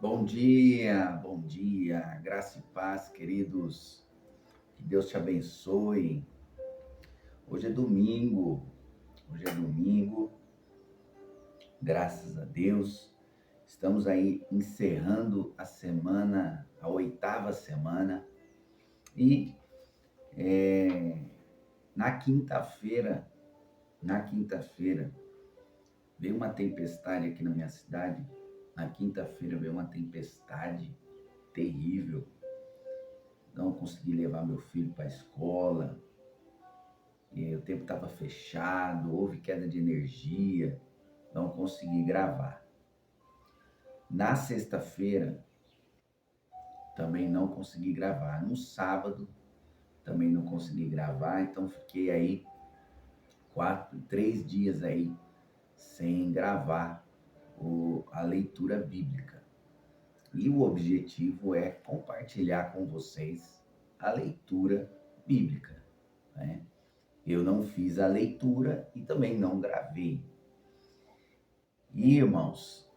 Bom dia, graça e paz, queridos. Que Deus te abençoe. Hoje é domingo, hoje é domingo, graças a Deus. Estamos aí encerrando a semana, a oitava semana. E na quinta-feira, na quinta-feira, veio uma tempestade aqui na minha cidade. Na quinta-feira veio uma tempestade terrível. Não consegui levar meu filho para a escola. E o tempo estava fechado, houve queda de energia, não consegui gravar. Na sexta-feira, também não consegui gravar. No sábado, também não consegui gravar, então fiquei aí 3 dias aí sem gravar a leitura bíblica. E o objetivo é compartilhar com vocês a leitura bíblica, né? Eu não fiz a leitura e também não gravei. E, irmãos,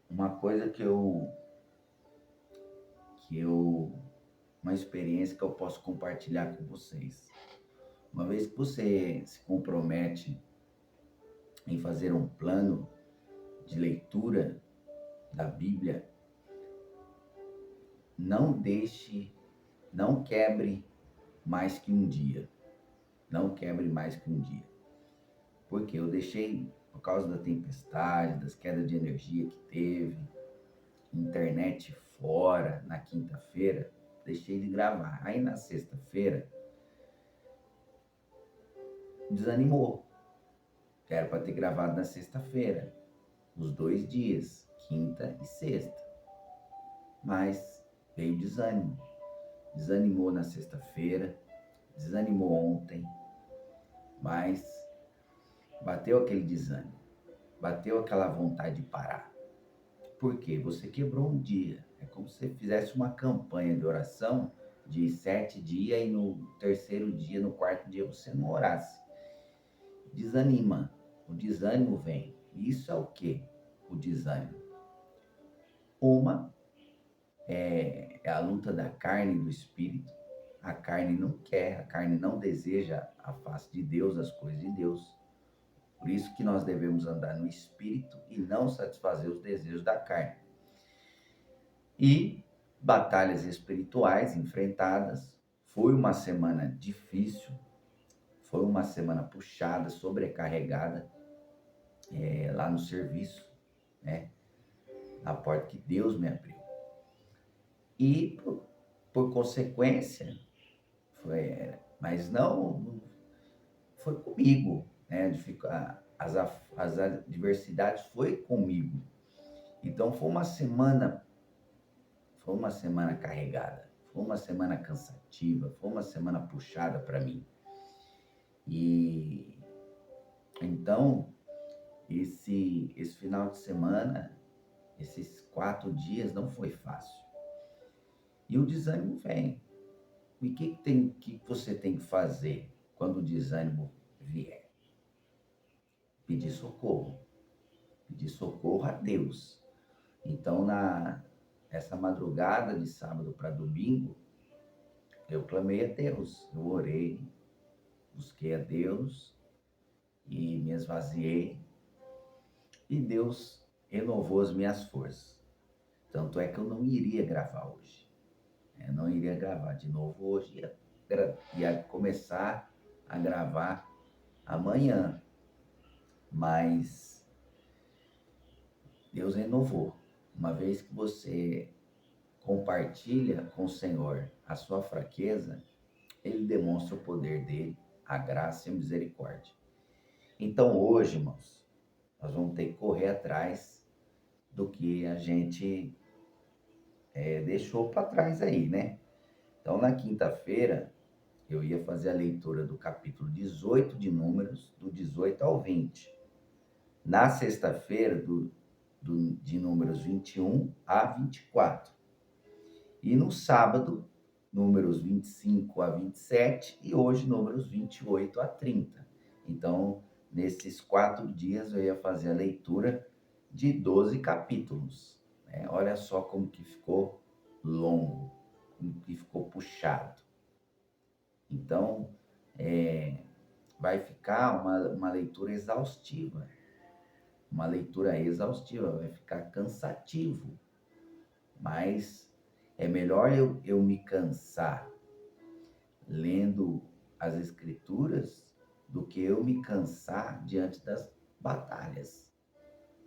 uma coisa uma experiência que eu posso compartilhar com vocês. Uma vez que você se compromete em fazer um plano de leitura da Bíblia, não quebre mais que um dia. Não quebre mais que um dia. Porque eu deixei, por causa da tempestade, das quedas de energia que teve, internet fora na quinta-feira, deixei de gravar. Aí na sexta-feira, desanimou. Era para ter gravado na sexta-feira, os 2 dias, quinta e sexta. Mas veio desânimo. Desanimou na sexta-feira, desanimou ontem, mas bateu aquele desânimo, bateu aquela vontade de parar. Por quê? Você quebrou um dia. É como se você fizesse uma campanha de oração de 7 dias e no terceiro dia, no quarto dia, você não orasse. Desanima. O desânimo vem. Isso é o quê? O desânimo. Uma é a luta da carne e do espírito. A carne não quer, a carne não deseja a face de Deus, as coisas de Deus. Por isso que nós devemos andar no espírito e não satisfazer os desejos da carne. E batalhas espirituais enfrentadas. Foi uma semana difícil, foi uma semana puxada, sobrecarregada, lá no serviço, né? Na porta que Deus me abriu. E, por consequência, mas não foi comigo, né? As adversidades foi comigo. Então foi uma semana carregada, foi uma semana cansativa, foi uma semana puxada para mim. E então esse final de semana, esses 4 dias não foi fácil. E o desânimo vem. E o que você tem que fazer quando o desânimo vier? Pedir socorro. Pedir socorro a Deus. Então, essa madrugada de sábado para domingo, eu clamei a Deus. Eu orei, busquei a Deus e me esvaziei. E Deus renovou as minhas forças. Tanto é que eu não iria gravar hoje. Eu não iria gravar de novo hoje. Ia começar a gravar amanhã. Mas Deus renovou. Uma vez que você compartilha com o Senhor a sua fraqueza, Ele demonstra o poder dele, a graça e a misericórdia. Então hoje, irmãos, nós vamos ter que correr atrás do que a gente deixou para trás aí, né? Então na quinta-feira, eu ia fazer a leitura do capítulo 18 de Números, do 18 ao 20. Na sexta-feira, de Números 21 a 24. E no sábado, Números 25 a 27 e hoje, Números 28 a 30. Então, nesses 4 dias, eu ia fazer a leitura de 12 capítulos. né? Olha só como que ficou longo, como que ficou puxado. Então, vai ficar uma leitura exaustiva. Uma leitura exaustiva, vai ficar cansativo. Mas é melhor eu me cansar lendo as Escrituras do que eu me cansar diante das batalhas,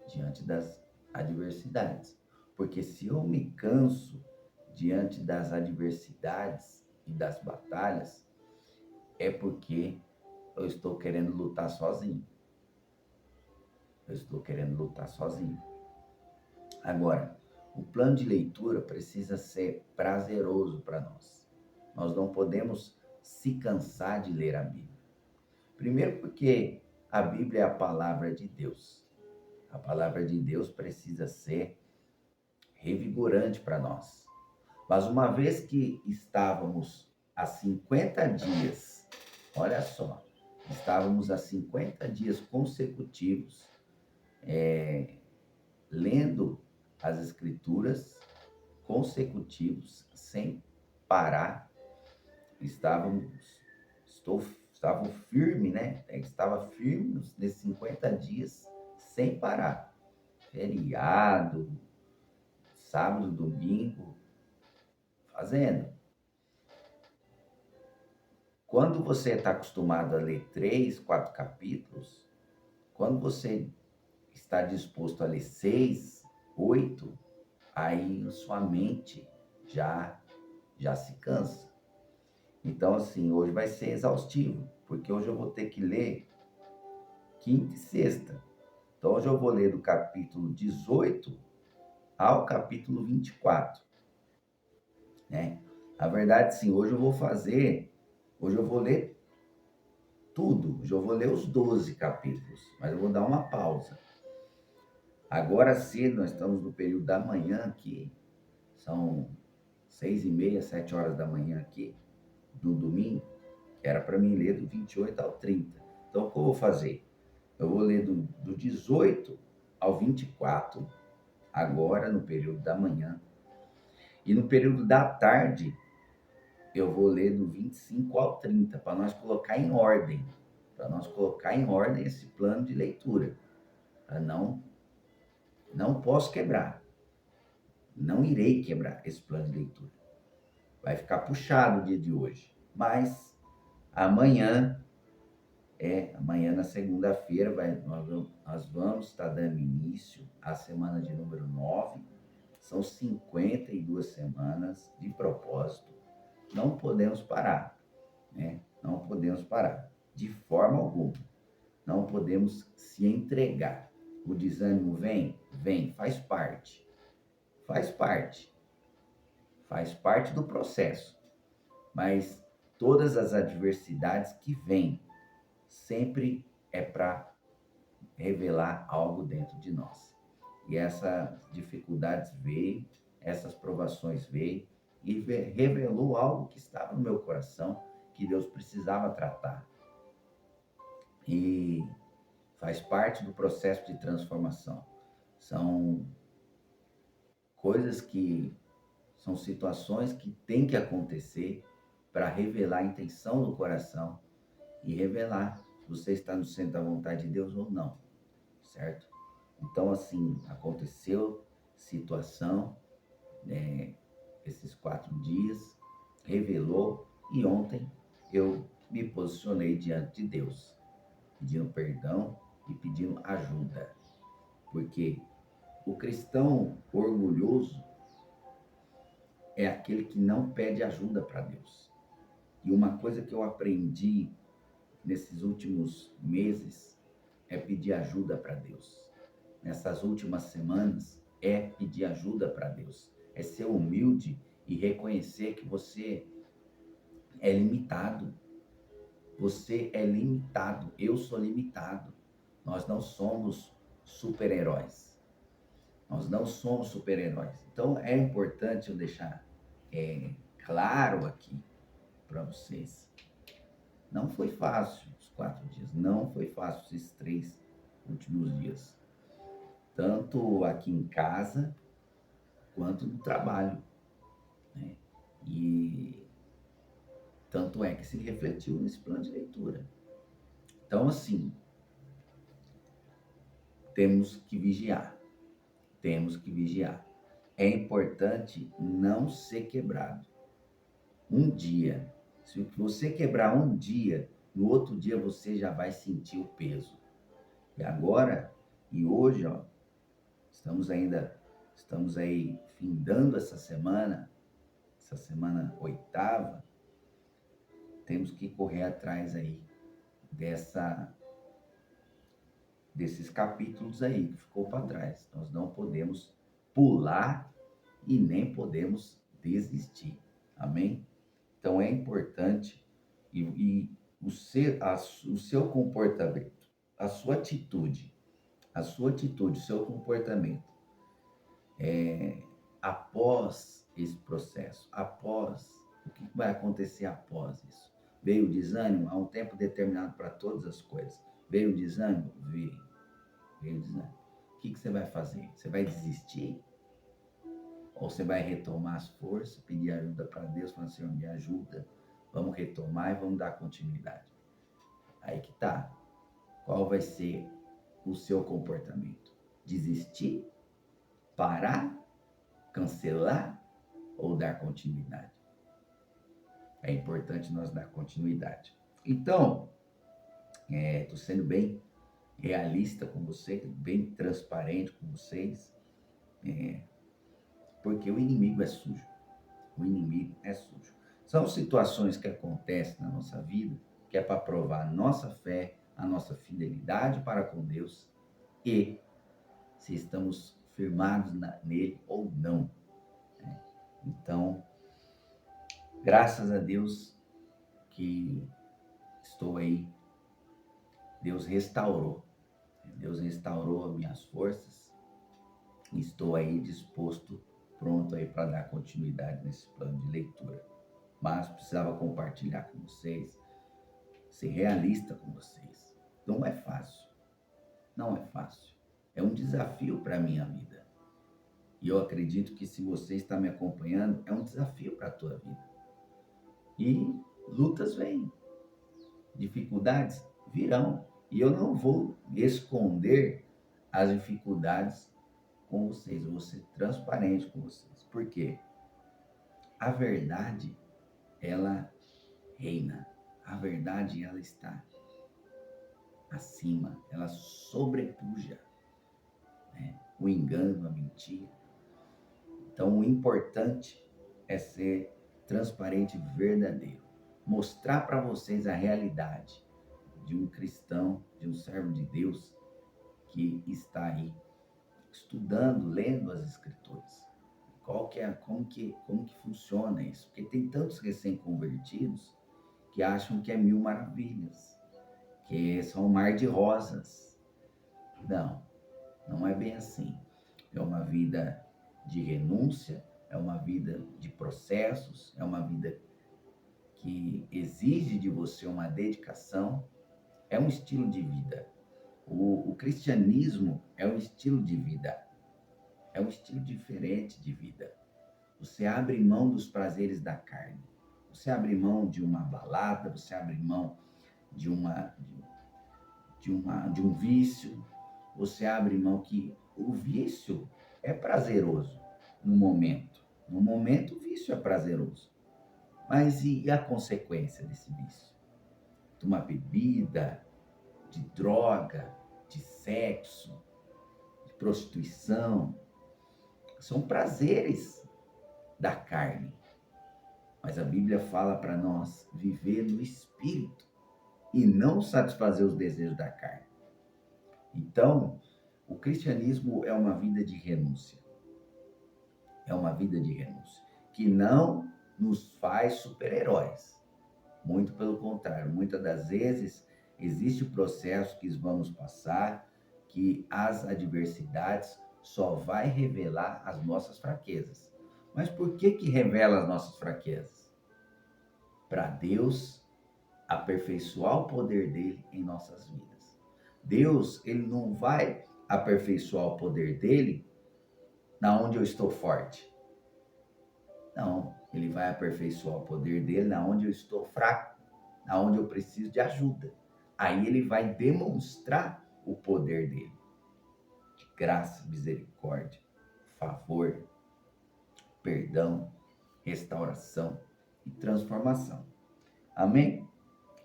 diante das adversidades. Porque se eu me canso diante das adversidades e das batalhas, é porque eu estou querendo lutar sozinho. Eu estou querendo lutar sozinho. Agora, o plano de leitura precisa ser prazeroso para nós. Nós não podemos se cansar de ler a Bíblia. Primeiro porque a Bíblia é a palavra de Deus. A palavra de Deus precisa ser revigorante para nós. Mas uma vez que estávamos há 50 dias, olha só, estávamos há 50 dias consecutivos lendo as Escrituras consecutivos, sem parar, estavam firme, né? Estava firme nesses 50 dias, sem parar. Feriado, sábado, domingo, fazendo. Quando você está acostumado a ler 3, 4 capítulos, quando você está disposto a ler 6, 8, aí sua mente já se cansa. Então, assim, hoje vai ser exaustivo, porque hoje eu vou ter que ler quinta e sexta. Então, hoje eu vou ler do capítulo 18 ao capítulo 24, né? Na verdade, sim, hoje eu vou ler tudo, hoje eu vou ler os 12 capítulos, mas eu vou dar uma pausa. Agora cedo, nós estamos no período da manhã aqui, são 6h30, 7 horas da manhã aqui, no domingo, que era para mim ler do 28 ao 30. Então, o que eu vou fazer? Eu vou ler do 18 ao 24, agora no período da manhã. E no período da tarde, eu vou ler do 25 ao 30, para nós colocar em ordem. Para nós colocar em ordem esse plano de leitura. Para não posso quebrar. Não irei quebrar esse plano de leitura. Vai ficar puxado o dia de hoje. Mas amanhã na segunda-feira, nós vamos estar dando início à semana de número 9. São 52 semanas de propósito. Não podemos parar, né? Não podemos parar, de forma alguma. Não podemos se entregar. O desânimo vem, faz parte. Faz parte. Faz parte do processo. Mas todas as adversidades que vêm, sempre é para revelar algo dentro de nós. E essas dificuldades veio, essas provações veio e revelou algo que estava no meu coração, que Deus precisava tratar. E faz parte do processo de transformação. São coisas são situações que têm que acontecer para revelar a intenção do coração e revelar se você está no centro da vontade de Deus ou não, certo? Então, assim, aconteceu situação, esses 4 dias, revelou, e ontem eu me posicionei diante de Deus, pedindo perdão e pedindo ajuda. Porque o cristão orgulhoso é aquele que não pede ajuda para Deus. E uma coisa que eu aprendi nesses últimos meses é pedir ajuda para Deus. Nessas últimas semanas é pedir ajuda para Deus. É ser humilde e reconhecer que você é limitado. Você é limitado. Eu sou limitado. Nós não somos super-heróis. Nós não somos super-heróis. Então é importante eu deixar claro aqui para vocês. Não foi fácil os 4 dias. Não foi fácil esses 3 últimos dias. Tanto aqui em casa, quanto no trabalho, né? E tanto é que se refletiu nesse plano de leitura. Então, assim, temos que vigiar, temos que vigiar. É importante não ser quebrado. Um dia, se você quebrar um dia, no outro dia você já vai sentir o peso. E agora, e hoje, ó, estamos aí findando essa semana 8ª, temos que correr atrás aí desses capítulos aí que ficou para trás. Nós não podemos pular e nem podemos desistir. Amém? Então é importante e o seu comportamento, a sua atitude, o seu comportamento após esse processo, o que vai acontecer após isso? Veio o desânimo? Há um tempo determinado para todas as coisas. Veio o desânimo? Veio o desânimo. O que você vai fazer? Você vai desistir? Ou você vai retomar as forças, pedir ajuda para Deus, falar, Senhor, me ajuda, vamos retomar e vamos dar continuidade. Aí que tá. Qual vai ser o seu comportamento? Desistir? Parar? Cancelar? Ou dar continuidade? É importante nós dar continuidade. Então, estou sendo bem realista com você, bem transparente com vocês, porque o inimigo é sujo. O inimigo é sujo. São situações que acontecem na nossa vida que é para provar a nossa fé, a nossa fidelidade para com Deus e se estamos firmados nele ou não. Então, graças a Deus que estou aí, Deus restaurou as minhas forças e estou aí disposto, pronto aí para dar continuidade nesse plano de leitura. Mas precisava compartilhar com vocês, ser realista com vocês. Não é fácil. Não é fácil. É um desafio para a minha vida. E eu acredito que se você está me acompanhando, é um desafio para a tua vida. E lutas vêm. Dificuldades virão. E eu não vou esconder as dificuldades com vocês. Eu vou ser transparente com vocês. Por quê? A verdade, ela reina. A verdade, ela está acima, ela sobrepuja, né, o engano, a mentira. Então, o importante é ser transparente e verdadeiro. Mostrar para vocês a realidade de um cristão, de um servo de Deus que está aí estudando, lendo as Escrituras. Como que funciona isso? Porque tem tantos recém-convertidos que acham que é mil maravilhas, que são um mar de rosas. Não, não é bem assim. É uma vida de renúncia, é uma vida de processos, é uma vida que exige de você uma dedicação, é um estilo de vida. O cristianismo é um estilo de vida, é um estilo diferente de vida. Você abre mão dos prazeres da carne, você abre mão de uma balada, você abre mão de um vício, você abre mão que o vício é prazeroso no momento. No momento o vício é prazeroso. Mas e a consequência desse vício? De uma bebida, de droga, de sexo, de prostituição. São prazeres da carne. Mas a Bíblia fala para nós viver no Espírito e não satisfazer os desejos da carne. Então, o cristianismo é uma vida de renúncia. É uma vida de renúncia que não nos faz super-heróis. Muito pelo contrário, muitas das vezes existe o processo que vamos passar, que as adversidades só vai revelar as nossas fraquezas. Mas por que revela as nossas fraquezas? Para Deus aperfeiçoar o poder dele em nossas vidas. Deus, ele não vai aperfeiçoar o poder dele na onde eu estou forte. Não, ele vai aperfeiçoar o poder dele na onde eu estou fraco, na onde eu preciso de ajuda. Aí ele vai demonstrar o poder dele. De graça, misericórdia, favor, perdão, restauração e transformação. Amém?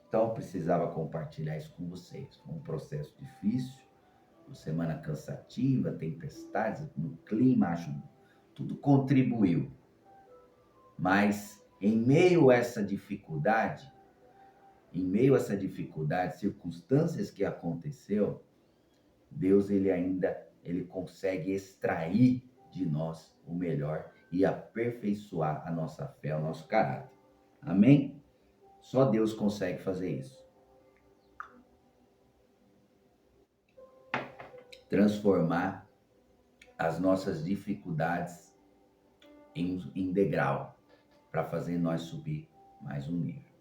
Então, eu precisava compartilhar isso com vocês. Foi um processo difícil, uma semana cansativa, tempestades no clima, acho, tudo contribuiu. Mas, em meio a essa dificuldade, circunstâncias que aconteceu, Deus, ele consegue extrair de nós o melhor e aperfeiçoar a nossa fé, o nosso caráter. Amém? Só Deus consegue fazer isso. Transformar as nossas dificuldades em degrau, para fazer nós subir mais um nível.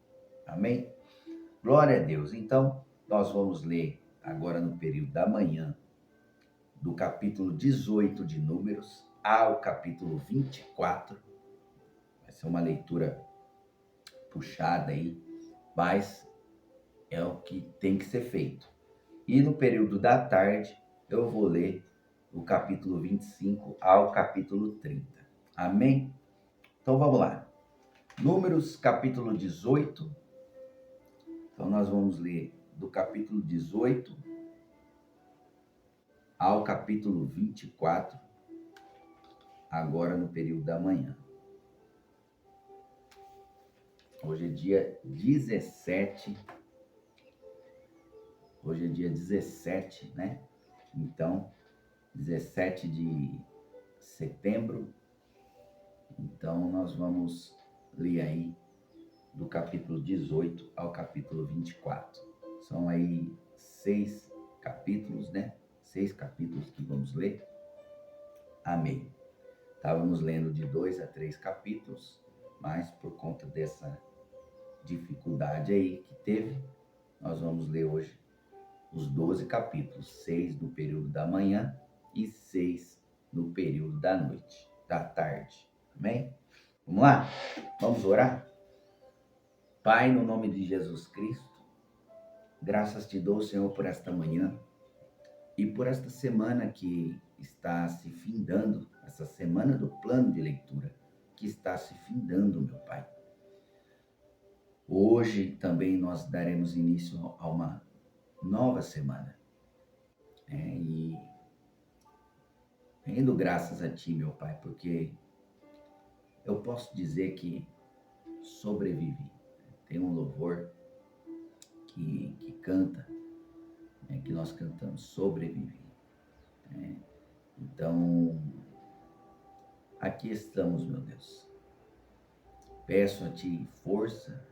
Amém? Glória a Deus. Então, nós vamos ler agora no período da manhã, do capítulo 18 de Números ao capítulo 24. Vai ser uma leitura puxada aí, mas é o que tem que ser feito. E no período da tarde, eu vou ler o capítulo 25 ao capítulo 30. Amém? Então vamos lá. Números, capítulo 18. Então nós vamos ler do capítulo 18 ao capítulo 24, agora no período da manhã. Hoje é dia 17. Hoje é dia 17, né? Então, 17 de setembro. Então, nós vamos ler aí do capítulo 18 ao capítulo 24. São aí 6 capítulos, né? 6 capítulos que vamos ler. Amém. Estávamos lendo de 2 a 3 capítulos, mas por conta dessa dificuldade aí que teve, nós vamos ler hoje os 12 capítulos, 6 no período da manhã e 6 no período da noite, da tarde. Amém? Vamos lá? Vamos orar? Pai, no nome de Jesus Cristo, graças te dou, Senhor, por esta manhã e por esta semana que está se findando, essa semana do plano de leitura que está se findando, meu Pai. Hoje também nós daremos início a uma nova semana. E rendo graças a Ti, meu Pai, porque eu posso dizer que sobrevivi. Tem um louvor que canta, que nós cantamos, sobrevivi. Então, aqui estamos, meu Deus. Peço a Ti força,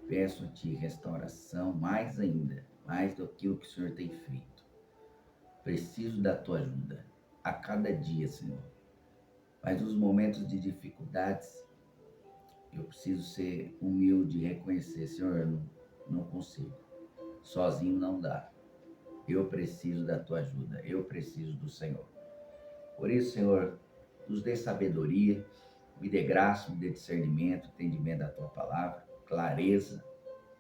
peço a Ti restauração, mais ainda, mais do que o Senhor tem feito. Preciso da Tua ajuda a cada dia, Senhor. Mas nos momentos de dificuldades, eu preciso ser humilde e reconhecer, Senhor, eu não consigo. Sozinho não dá. Eu preciso da Tua ajuda, eu preciso do Senhor. Por isso, Senhor, nos dê sabedoria, me dê graça, me dê discernimento, entendimento da Tua palavra, clareza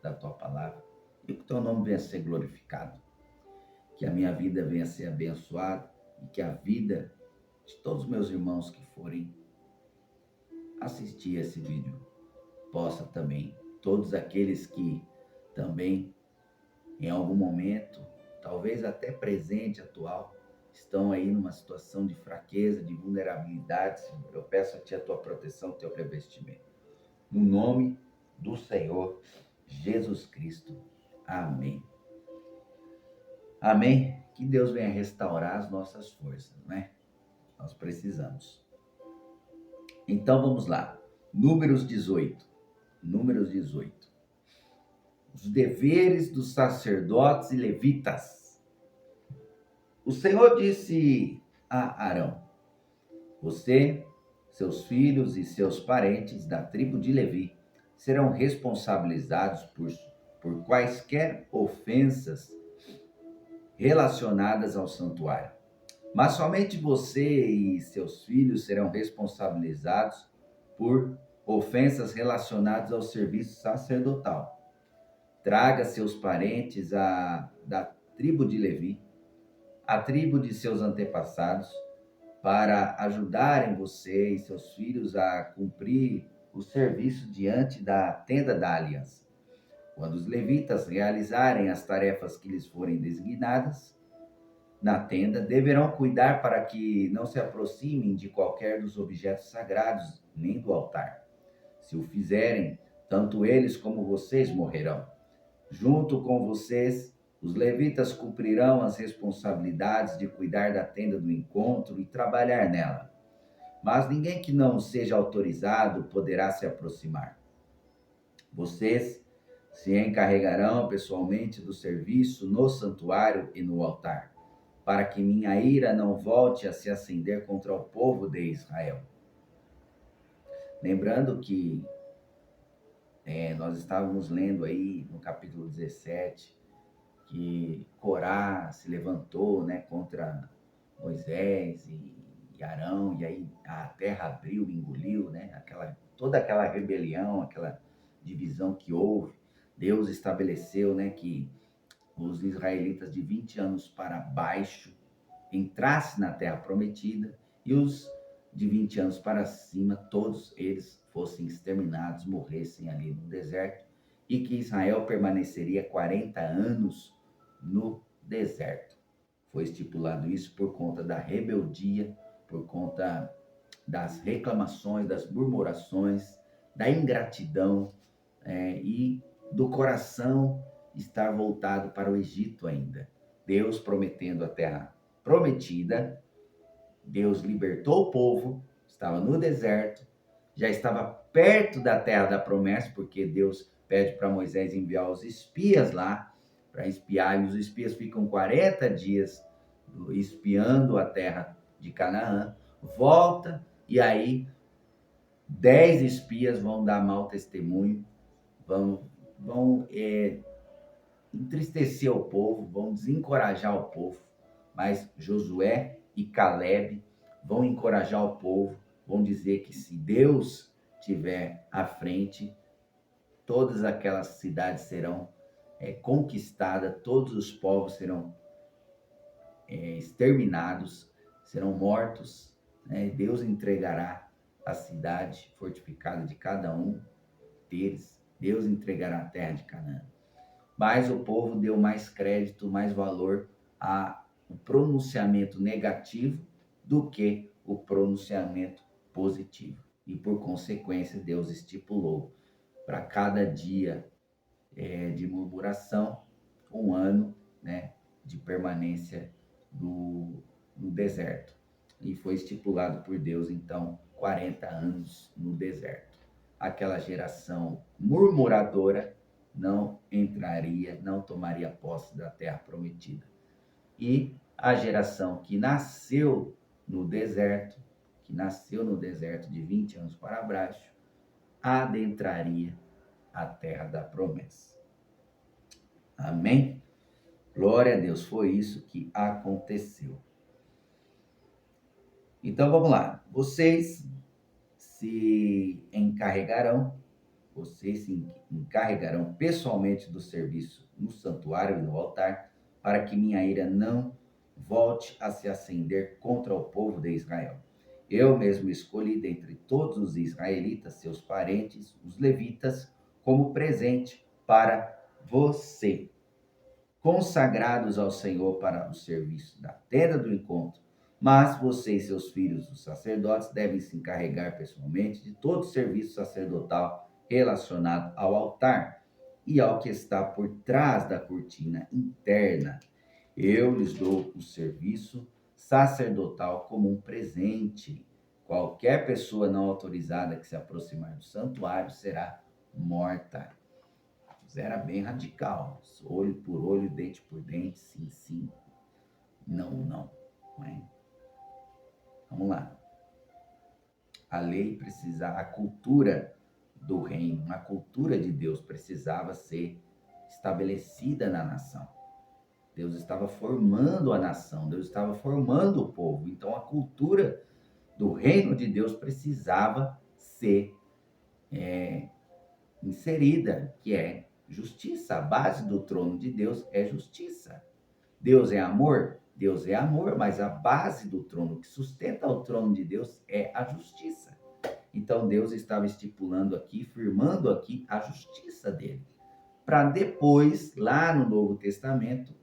da Tua palavra, e que o Teu nome venha a ser glorificado, que a minha vida venha a ser abençoada e que a vida de todos os meus irmãos que forem assistir esse vídeo possa também, todos aqueles que também em algum momento, talvez até presente, atual, estão aí numa situação de fraqueza, de vulnerabilidade, Senhor, eu peço a Ti a Tua proteção, o Teu revestimento. No nome do Senhor Jesus Cristo. Amém. Amém. Que Deus venha restaurar as nossas forças, não é? Nós precisamos. Então vamos lá. Números 18. Números 18. Os deveres dos sacerdotes e levitas. O Senhor disse a Arão: você, seus filhos e seus parentes da tribo de Levi serão responsabilizados por quaisquer ofensas relacionadas ao santuário. Mas somente você e seus filhos serão responsabilizados por ofensas relacionadas ao serviço sacerdotal. Traga seus parentes da tribo de Levi, a tribo de seus antepassados, para ajudarem você e seus filhos a cumprir o serviço diante da tenda da aliança. Quando os levitas realizarem as tarefas que lhes forem designadas na tenda, deverão cuidar para que não se aproximem de qualquer dos objetos sagrados, nem do altar. Se o fizerem, tanto eles como vocês morrerão. Junto com vocês, os levitas cumprirão as responsabilidades de cuidar da tenda do encontro e trabalhar nela. Mas ninguém que não seja autorizado poderá se aproximar. Vocês se encarregarão pessoalmente do serviço no santuário e no altar, para que minha ira não volte a se acender contra o povo de Israel. Lembrando que nós estávamos lendo aí no capítulo 17, que Corá se levantou, né, contra Moisés e Arão, e aí a terra abriu, engoliu, né, toda aquela rebelião, aquela divisão que houve. Deus estabeleceu, né, que os israelitas de 20 anos para baixo entrassem na terra prometida e os de 20 anos para cima, todos eles fossem exterminados, morressem ali no deserto, e que Israel permaneceria 40 anos no deserto. Foi estipulado isso por conta da rebeldia, por conta das reclamações, das murmurações, da ingratidão e do coração estar voltado para o Egito ainda. Deus prometendo a terra prometida, Deus libertou o povo, estava no deserto, já estava perto da terra da promessa, porque Deus pede para Moisés enviar os espias lá para espiar, e os espias ficam 40 dias espiando a terra de Canaã, volta, e aí 10 espias vão dar mau testemunho, vão entristecer o povo, vão desencorajar o povo, mas Josué e Caleb vão encorajar o povo, vão dizer que se Deus tiver à frente, todas aquelas cidades serão conquistadas, todos os povos serão exterminados, serão mortos, né? Deus entregará a cidade fortificada de cada um deles, Deus entregará a terra de Canaã. Mas o povo deu mais crédito, mais valor ao pronunciamento negativo do que o pronunciamento positivo. E por consequência, Deus estipulou para cada dia de murmuração 1 ano, né, de permanência no deserto. E foi estipulado por Deus, então, 40 anos no deserto. Aquela geração murmuradora não entraria, não tomaria posse da terra prometida. E a geração que nasceu no deserto de 20 anos para baixo, adentraria a terra da promessa. Amém? Glória a Deus, foi isso que aconteceu. Então vamos lá, vocês se encarregarão pessoalmente do serviço no santuário e no altar, para que minha ira não volte a se acender contra o povo de Israel. Eu mesmo escolhi dentre todos os israelitas, seus parentes, os levitas, como presente para você, consagrados ao Senhor para o serviço da tenda do encontro. Mas você e seus filhos, os sacerdotes, devem se encarregar pessoalmente de todo o serviço sacerdotal relacionado ao altar e ao que está por trás da cortina interna. Eu lhes dou o serviço sacerdotal como um presente. Qualquer pessoa não autorizada que se aproximar do santuário será morta. Era bem radical. Olho por olho, dente por dente, sim, sim. Não, não. Não é? Vamos lá. A lei precisava, a cultura do reino, a cultura de Deus precisava ser estabelecida na nação. Deus estava formando a nação, Deus estava formando o povo. Então a cultura do reino de Deus precisava ser inserida, que é justiça. A base do trono de Deus é justiça. Deus é amor? Deus é amor, mas a base do trono, que sustenta o trono de Deus, é a justiça. Então Deus estava estipulando aqui, firmando aqui a justiça dele, para depois, lá no Novo Testamento,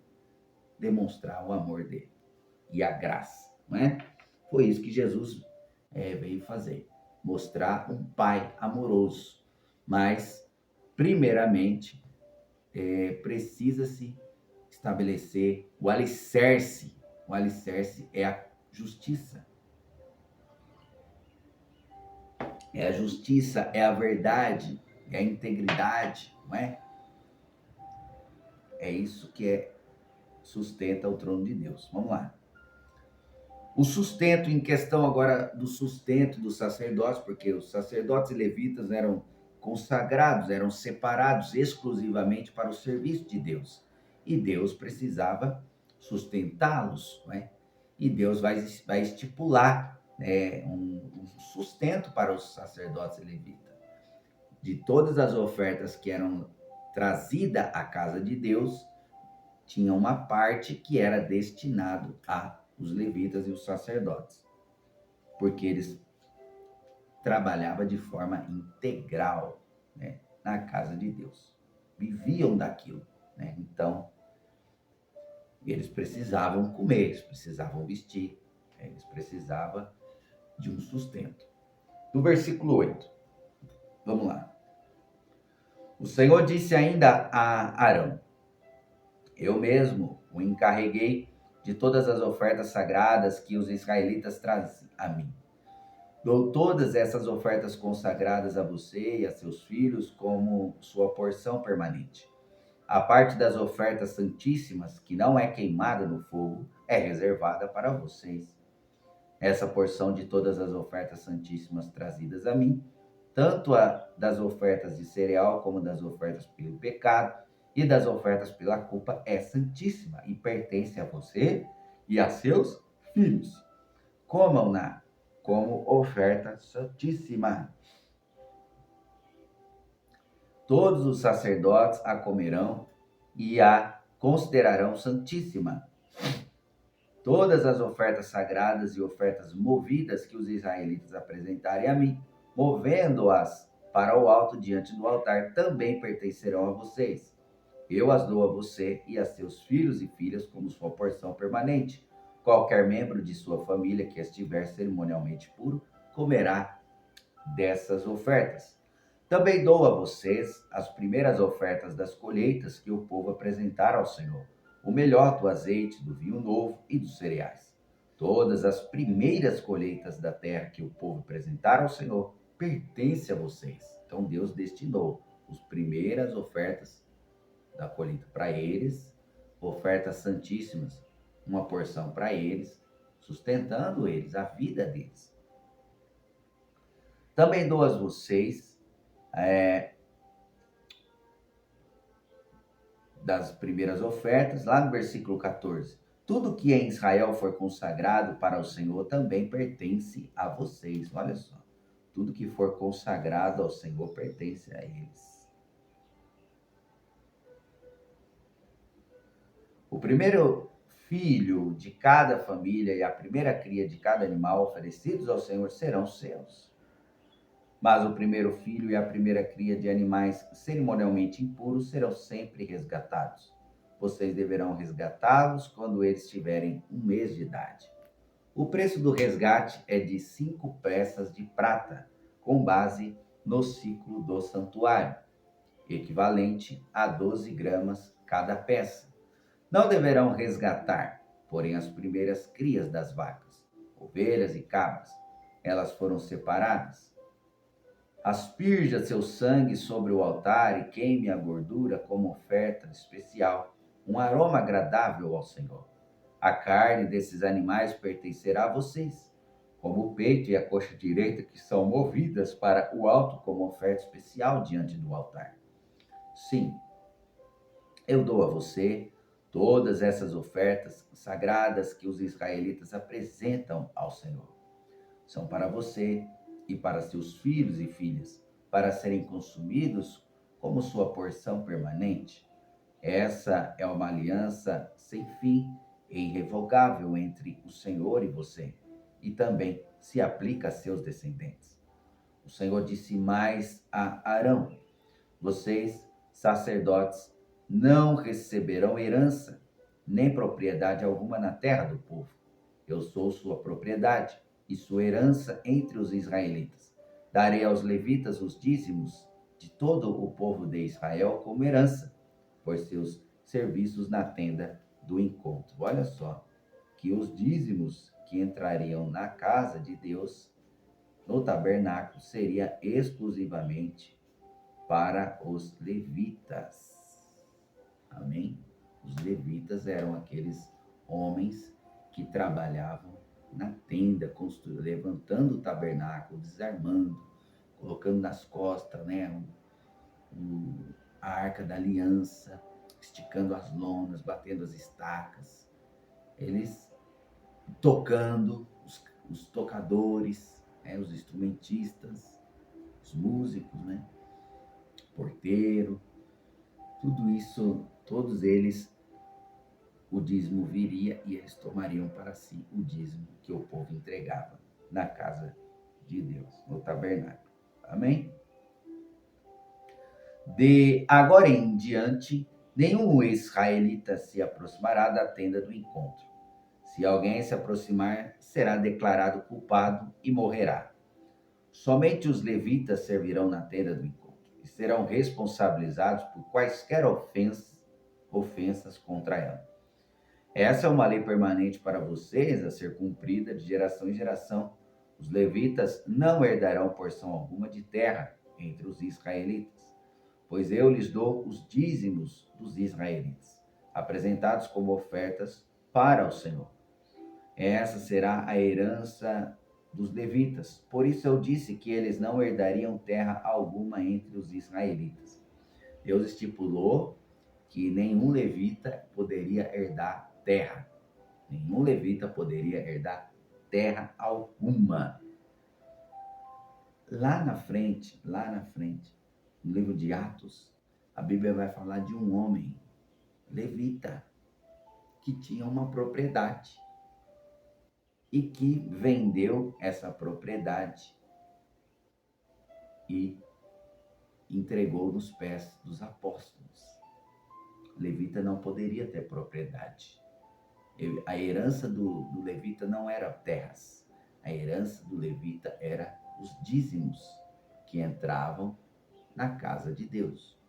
demonstrar o amor dele e a graça, não é? Foi isso que Jesus veio fazer, mostrar um pai amoroso. Mas, primeiramente, precisa-se estabelecer o alicerce. O alicerce é a justiça. É a justiça, é a verdade, é a integridade, não é? É isso que sustenta o trono de Deus. Vamos lá. O sustento em questão agora do sustento dos sacerdotes, porque os sacerdotes e levitas eram consagrados, eram separados exclusivamente para o serviço de Deus. E Deus precisava sustentá-los, não é? E Deus vai estipular, né, um sustento para os sacerdotes e levitas. De todas as ofertas que eram trazidas à casa de Deus, tinha uma parte que era destinado a os levitas e os sacerdotes, porque eles trabalhavam de forma integral, né, na casa de Deus, viviam daquilo, né? Então eles precisavam comer, eles precisavam vestir, né? Eles precisavam de um sustento. Do versículo 8, vamos lá. O Senhor disse ainda a Arão: eu mesmo o encarreguei de todas as ofertas sagradas que os israelitas trazem a mim. Dou todas essas ofertas consagradas a você e a seus filhos como sua porção permanente. A parte das ofertas santíssimas, que não é queimada no fogo, é reservada para vocês. Essa porção de todas as ofertas santíssimas trazidas a mim, tanto a das ofertas de cereal como das ofertas pelo pecado e das ofertas pela culpa, é santíssima e pertence a você e a seus filhos. Comam-na como oferta santíssima. Todos os sacerdotes a comerão e a considerarão santíssima. Todas as ofertas sagradas e ofertas movidas que os israelitas apresentarem a mim, movendo-as para o alto diante do altar, também pertencerão a vocês. Eu as dou a você e a seus filhos e filhas como sua porção permanente. Qualquer membro de sua família que estiver cerimonialmente puro comerá dessas ofertas. Também dou a vocês as primeiras ofertas das colheitas que o povo apresentar ao Senhor, o melhor do azeite, do vinho novo e dos cereais. Todas as primeiras colheitas da terra que o povo apresentar ao Senhor pertence a vocês. Então Deus destinou as primeiras ofertas da colheita para eles, ofertas santíssimas, uma porção para eles, sustentando eles, a vida deles. Também dou a vocês das primeiras ofertas, lá no versículo 14. Tudo que em Israel for consagrado para o Senhor também pertence a vocês. Olha só. Tudo que for consagrado ao Senhor pertence a eles. O primeiro filho de cada família e a primeira cria de cada animal oferecidos ao Senhor serão seus. Mas o primeiro filho e a primeira cria de animais cerimonialmente impuros serão sempre resgatados. Vocês deverão resgatá-los quando eles tiverem 1 mês de idade. O preço do resgate é de 5 peças de prata, com base no ciclo do santuário, equivalente a 12 gramas cada peça. Não deverão resgatar, porém, as primeiras crias das vacas, ovelhas e cabras. Elas foram separadas. Asperja seu sangue sobre o altar e queime a gordura como oferta especial, um aroma agradável ao Senhor. A carne desses animais pertencerá a vocês, como o peito e a coxa direita, que são movidas para o alto como oferta especial diante do altar. Sim, eu dou a você Todas essas ofertas sagradas que os israelitas apresentam ao Senhor são para você e para seus filhos e filhas, para serem consumidos como sua porção permanente. Essa é uma aliança sem fim e irrevogável entre o Senhor e você, e também se aplica a seus descendentes. O Senhor disse mais a Arão: vocês, sacerdotes, não receberão herança, nem propriedade alguma na terra do povo. Eu sou sua propriedade e sua herança entre os israelitas. Darei aos levitas os dízimos de todo o povo de Israel como herança, por seus serviços na tenda do encontro. Olha só, que os dízimos que entrariam na casa de Deus, no tabernáculo, seria exclusivamente para os levitas. Amém? Os levitas eram aqueles homens que trabalhavam na tenda, levantando o tabernáculo, desarmando, colocando nas costas, né, a arca da aliança, esticando as lonas, batendo as estacas. Eles tocando, os tocadores, né, os instrumentistas, os músicos, né, porteiro, tudo isso, todos eles, o dízimo viria e eles tomariam para si o dízimo que o povo entregava na casa de Deus, no tabernáculo. Amém? De agora em diante, nenhum israelita se aproximará da tenda do encontro. Se alguém se aproximar, será declarado culpado e morrerá. Somente os levitas servirão na tenda do encontro e serão responsabilizados por quaisquer ofensas contra ela. Essa é uma lei permanente para vocês, a ser cumprida de geração em geração. Os levitas não herdarão porção alguma de terra entre os israelitas, pois eu lhes dou os dízimos dos israelitas, apresentados como ofertas para o Senhor. Essa será a herança dos levitas. Por isso eu disse que eles não herdariam terra alguma entre os israelitas. Deus estipulou que nenhum levita poderia herdar terra. Nenhum levita poderia herdar terra alguma. Lá na frente, no livro de Atos, a Bíblia vai falar de um homem levita que tinha uma propriedade e que vendeu essa propriedade e entregou nos pés dos apóstolos. Levita não poderia ter propriedade. A herança do levita não era terras. A herança do levita era os dízimos que entravam na casa de Deus.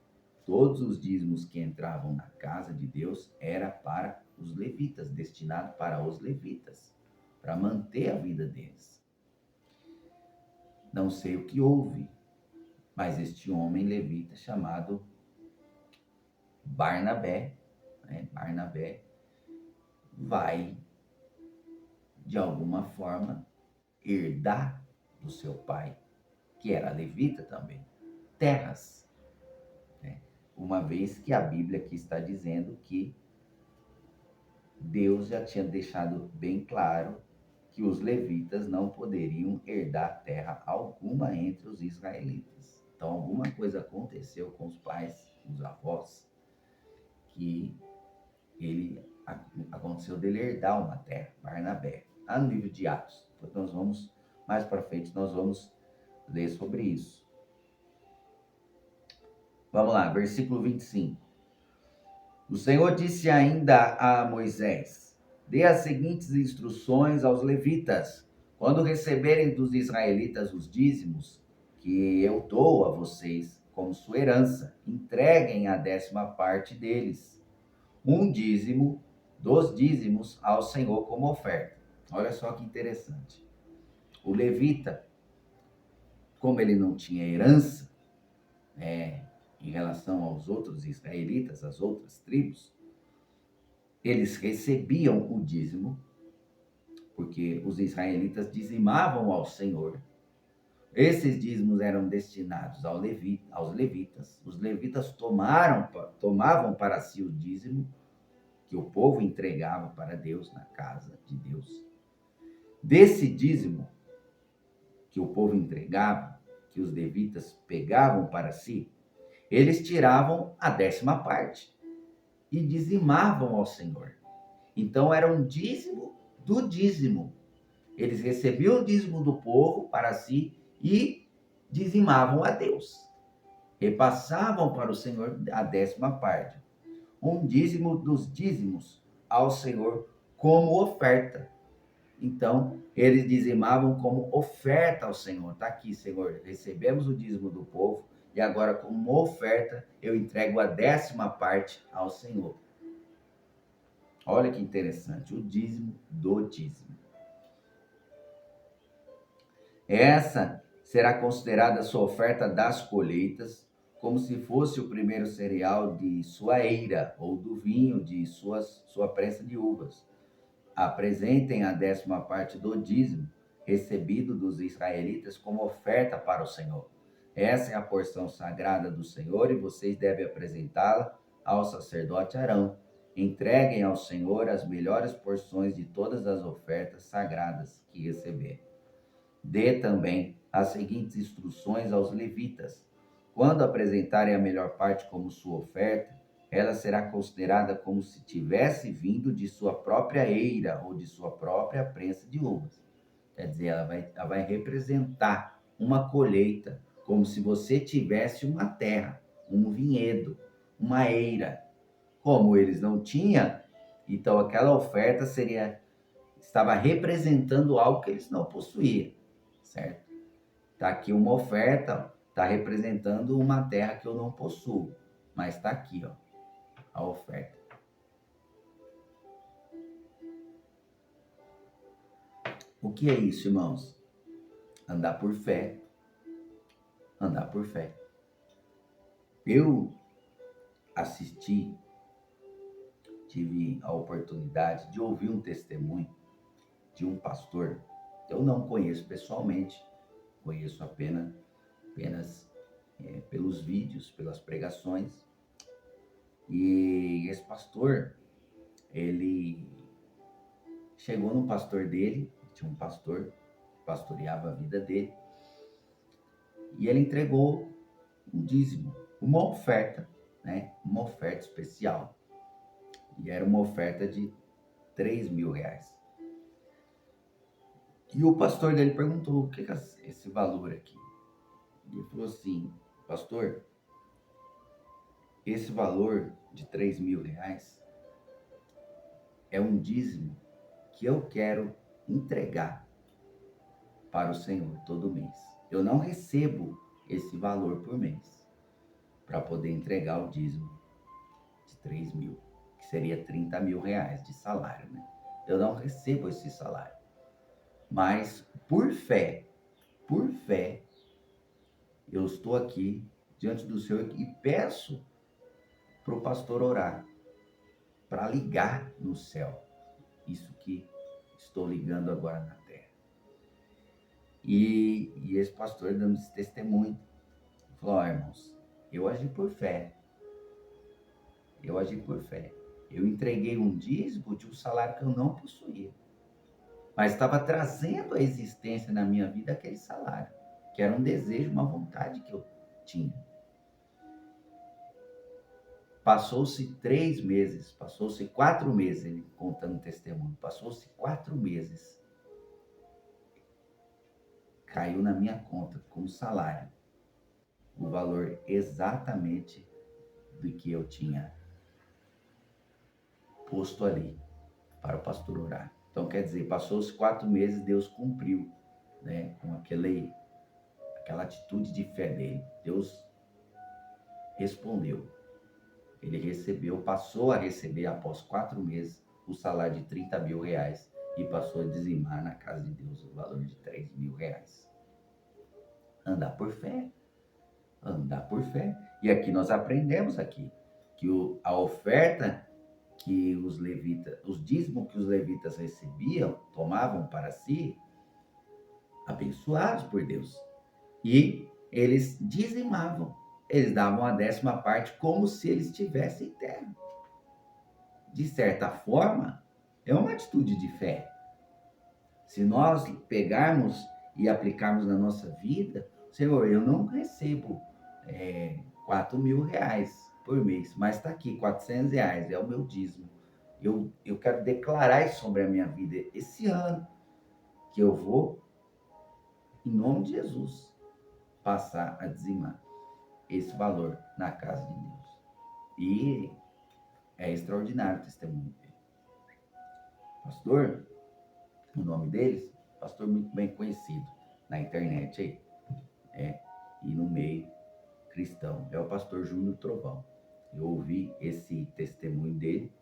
Todos os dízimos que entravam na casa de Deus era para os levitas, destinado para os levitas, para manter a vida deles. Não sei o que houve, mas este homem levita chamado Barnabé, Barnabé vai, de alguma forma, herdar do seu pai, que era levita também, terras, né? Uma vez que a Bíblia aqui está dizendo que Deus já tinha deixado bem claro que os levitas não poderiam herdar terra alguma entre os israelitas. Então, alguma coisa aconteceu com os pais, os avós, que aconteceu dele herdar uma terra, Barnabé. Lá no livro de Atos. Então, mais para frente, nós vamos ler sobre isso. Vamos lá, versículo 25. O Senhor disse ainda a Moisés: dê as seguintes instruções aos levitas: quando receberem dos israelitas os dízimos que eu dou a vocês como sua herança, entreguem a 10ª parte deles, um dízimo dos dízimos ao Senhor como oferta. Olha só que interessante. O levita, como ele não tinha herança, em relação aos outros israelitas, as outras tribos, eles recebiam o dízimo, porque os israelitas dizimavam ao Senhor. Esses dízimos eram destinados aos levitas. Os levitas tomavam para si o dízimo que o povo entregava para Deus na casa de Deus. Desse dízimo que o povo entregava, que os levitas pegavam para si, eles tiravam a 10ª parte e dizimavam ao Senhor. Então era um dízimo do dízimo. Eles recebiam o dízimo do povo para si e dizimavam a Deus. Repassavam para o Senhor a 10ª parte. Um dízimo dos dízimos ao Senhor como oferta. Então, eles dizimavam como oferta ao Senhor. Está aqui, Senhor, recebemos o dízimo do povo e agora, como oferta, eu entrego a 10ª parte ao Senhor. Olha que interessante, o dízimo do dízimo. Essa será considerada sua oferta das colheitas, como se fosse o primeiro cereal de sua eira, ou do vinho de sua prensa de uvas. Apresentem a 10ª parte do dízimo recebido dos israelitas como oferta para o Senhor. Essa é a porção sagrada do Senhor e vocês devem apresentá-la ao sacerdote Arão. Entreguem ao Senhor as melhores porções de todas as ofertas sagradas que receberem. Dê também as seguintes instruções aos levitas. Quando apresentarem a melhor parte como sua oferta, ela será considerada como se tivesse vindo de sua própria eira ou de sua própria prensa de uvas. Quer dizer, ela vai representar uma colheita, como se você tivesse uma terra, um vinhedo, uma eira. Como eles não tinham, então aquela oferta estava representando algo que eles não possuíam, certo? Está aqui uma oferta, está representando uma terra que eu não possuo, mas está aqui, ó, a oferta. O que é isso, irmãos? Andar por fé. Andar por fé. Eu tive a oportunidade de ouvir um testemunho de um pastor. Eu não conheço pessoalmente, conheço apenas pelos vídeos, pelas pregações. E esse pastor, ele chegou no pastor dele, tinha um pastor que pastoreava a vida dele, e ele entregou um dízimo, uma oferta, né? Uma oferta especial. E era uma oferta de 3.000 reais. E o pastor dele perguntou, o que é esse valor aqui? E ele falou assim, pastor, esse valor de 3.000 reais é um dízimo que eu quero entregar para o Senhor todo mês. Eu não recebo esse valor por mês para poder entregar o dízimo de 3.000, que seria 30.000 reais de salário, né? Eu não recebo esse salário. Mas por fé, eu estou aqui diante do Senhor e peço para o pastor orar, para ligar no céu, isso que estou ligando agora na terra. E esse pastor dando esse testemunho, falou, irmãos, eu agi por fé. Eu entreguei um dízimo de um salário que eu não possuía, mas estava trazendo à existência na minha vida aquele salário, que era um desejo, uma vontade que eu tinha. Passou-se 3 meses, passou-se 4 meses, ele contando testemunho, passou-se 4 meses. Caiu na minha conta como salário o valor exatamente do que eu tinha posto ali para o pastor orar. Então, quer dizer, passou-se 4 meses, Deus cumpriu, né, com aquela atitude de fé dele. Deus respondeu. Ele recebeu, passou a receber após 4 meses o salário de 30.000 reais e passou a dizimar na casa de Deus o valor de 3.000 reais. Andar por fé. Andar por fé. E aqui nós aprendemos que a oferta que os levitas, os dízimos que os levitas recebiam, tomavam para si, abençoados por Deus. E eles dizimavam. Eles davam a 10ª parte como se eles tivessem terra. de certa forma, é uma atitude de fé. Se nós pegarmos e aplicarmos na nossa vida, Senhor, eu não recebo 4.000 reais por mês, mas está aqui, 400 reais, é o meu dízimo. Eu quero declarar isso sobre a minha vida esse ano, que eu vou, em nome de Jesus, passar a dizimar esse valor na casa de Deus. E é extraordinário o testemunho dele. Pastor, o nome deles, pastor muito bem conhecido na internet aí, e no meio cristão, é o pastor Júnior Trovão. Eu ouvi esse testemunho dele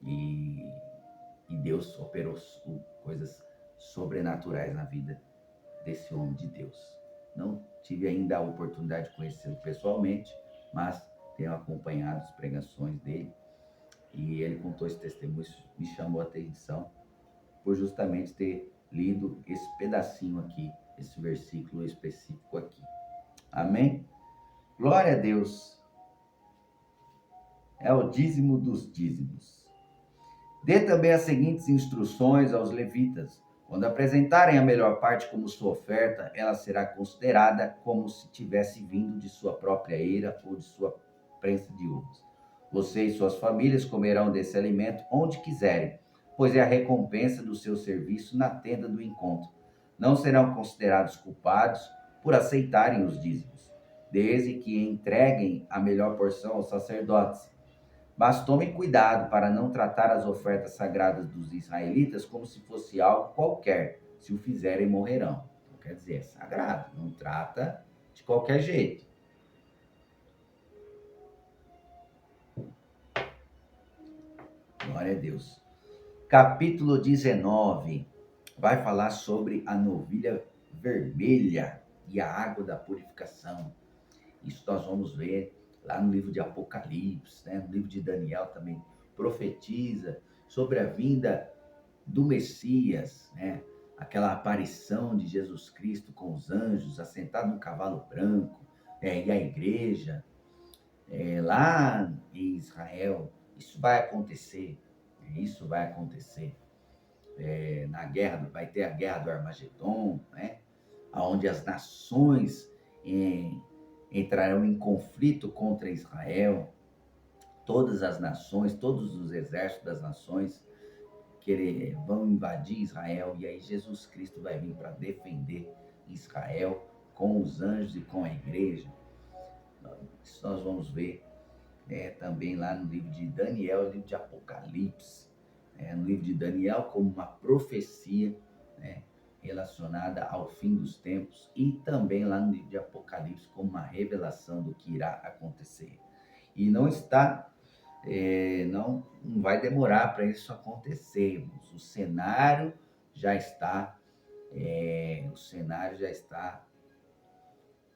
e Deus operou coisas sobrenaturais na vida desse homem de Deus. Não tive ainda a oportunidade de conhecê-lo pessoalmente, mas tenho acompanhado as pregações dele e ele contou esse testemunho, me chamou a atenção por justamente ter lido esse pedacinho aqui, esse versículo específico aqui. Amém? Glória a Deus. É o dízimo dos dízimos. Dê também as seguintes instruções aos levitas. Quando apresentarem a melhor parte como sua oferta, ela será considerada como se tivesse vindo de sua própria eira ou de sua prensa de uvas. Você e suas famílias comerão desse alimento onde quiserem, pois é a recompensa do seu serviço na tenda do encontro. Não serão considerados culpados por aceitarem os dízimos, desde que entreguem a melhor porção aos sacerdotes. Mas tomem cuidado para não tratar as ofertas sagradas dos israelitas como se fosse algo qualquer. Se o fizerem, morrerão. Então, quer dizer, é sagrado, não trata de qualquer jeito. Glória a Deus. Capítulo 19 vai falar sobre a novilha vermelha e a água da purificação. Isso nós vamos ver lá no livro de Apocalipse, né? No livro de Daniel também profetiza sobre a vinda do Messias, né? Aquela aparição de Jesus Cristo com os anjos, assentado no cavalo branco, e a igreja, lá em Israel. Isso vai acontecer, isso vai acontecer. Na guerra, vai ter a guerra do Armagedon, né? Onde as nações entrarão em conflito contra Israel. Todas as nações, todos os exércitos das nações vão invadir Israel, e aí Jesus Cristo vai vir para defender Israel com os anjos e com a igreja. Isso nós vamos ver também lá no livro de Daniel, no livro de Apocalipse. No livro de Daniel como uma profecia, né, relacionada ao fim dos tempos, e também lá no livro de Apocalipse como uma revelação do que irá acontecer. E não está, não vai demorar para isso acontecer. O cenário já está,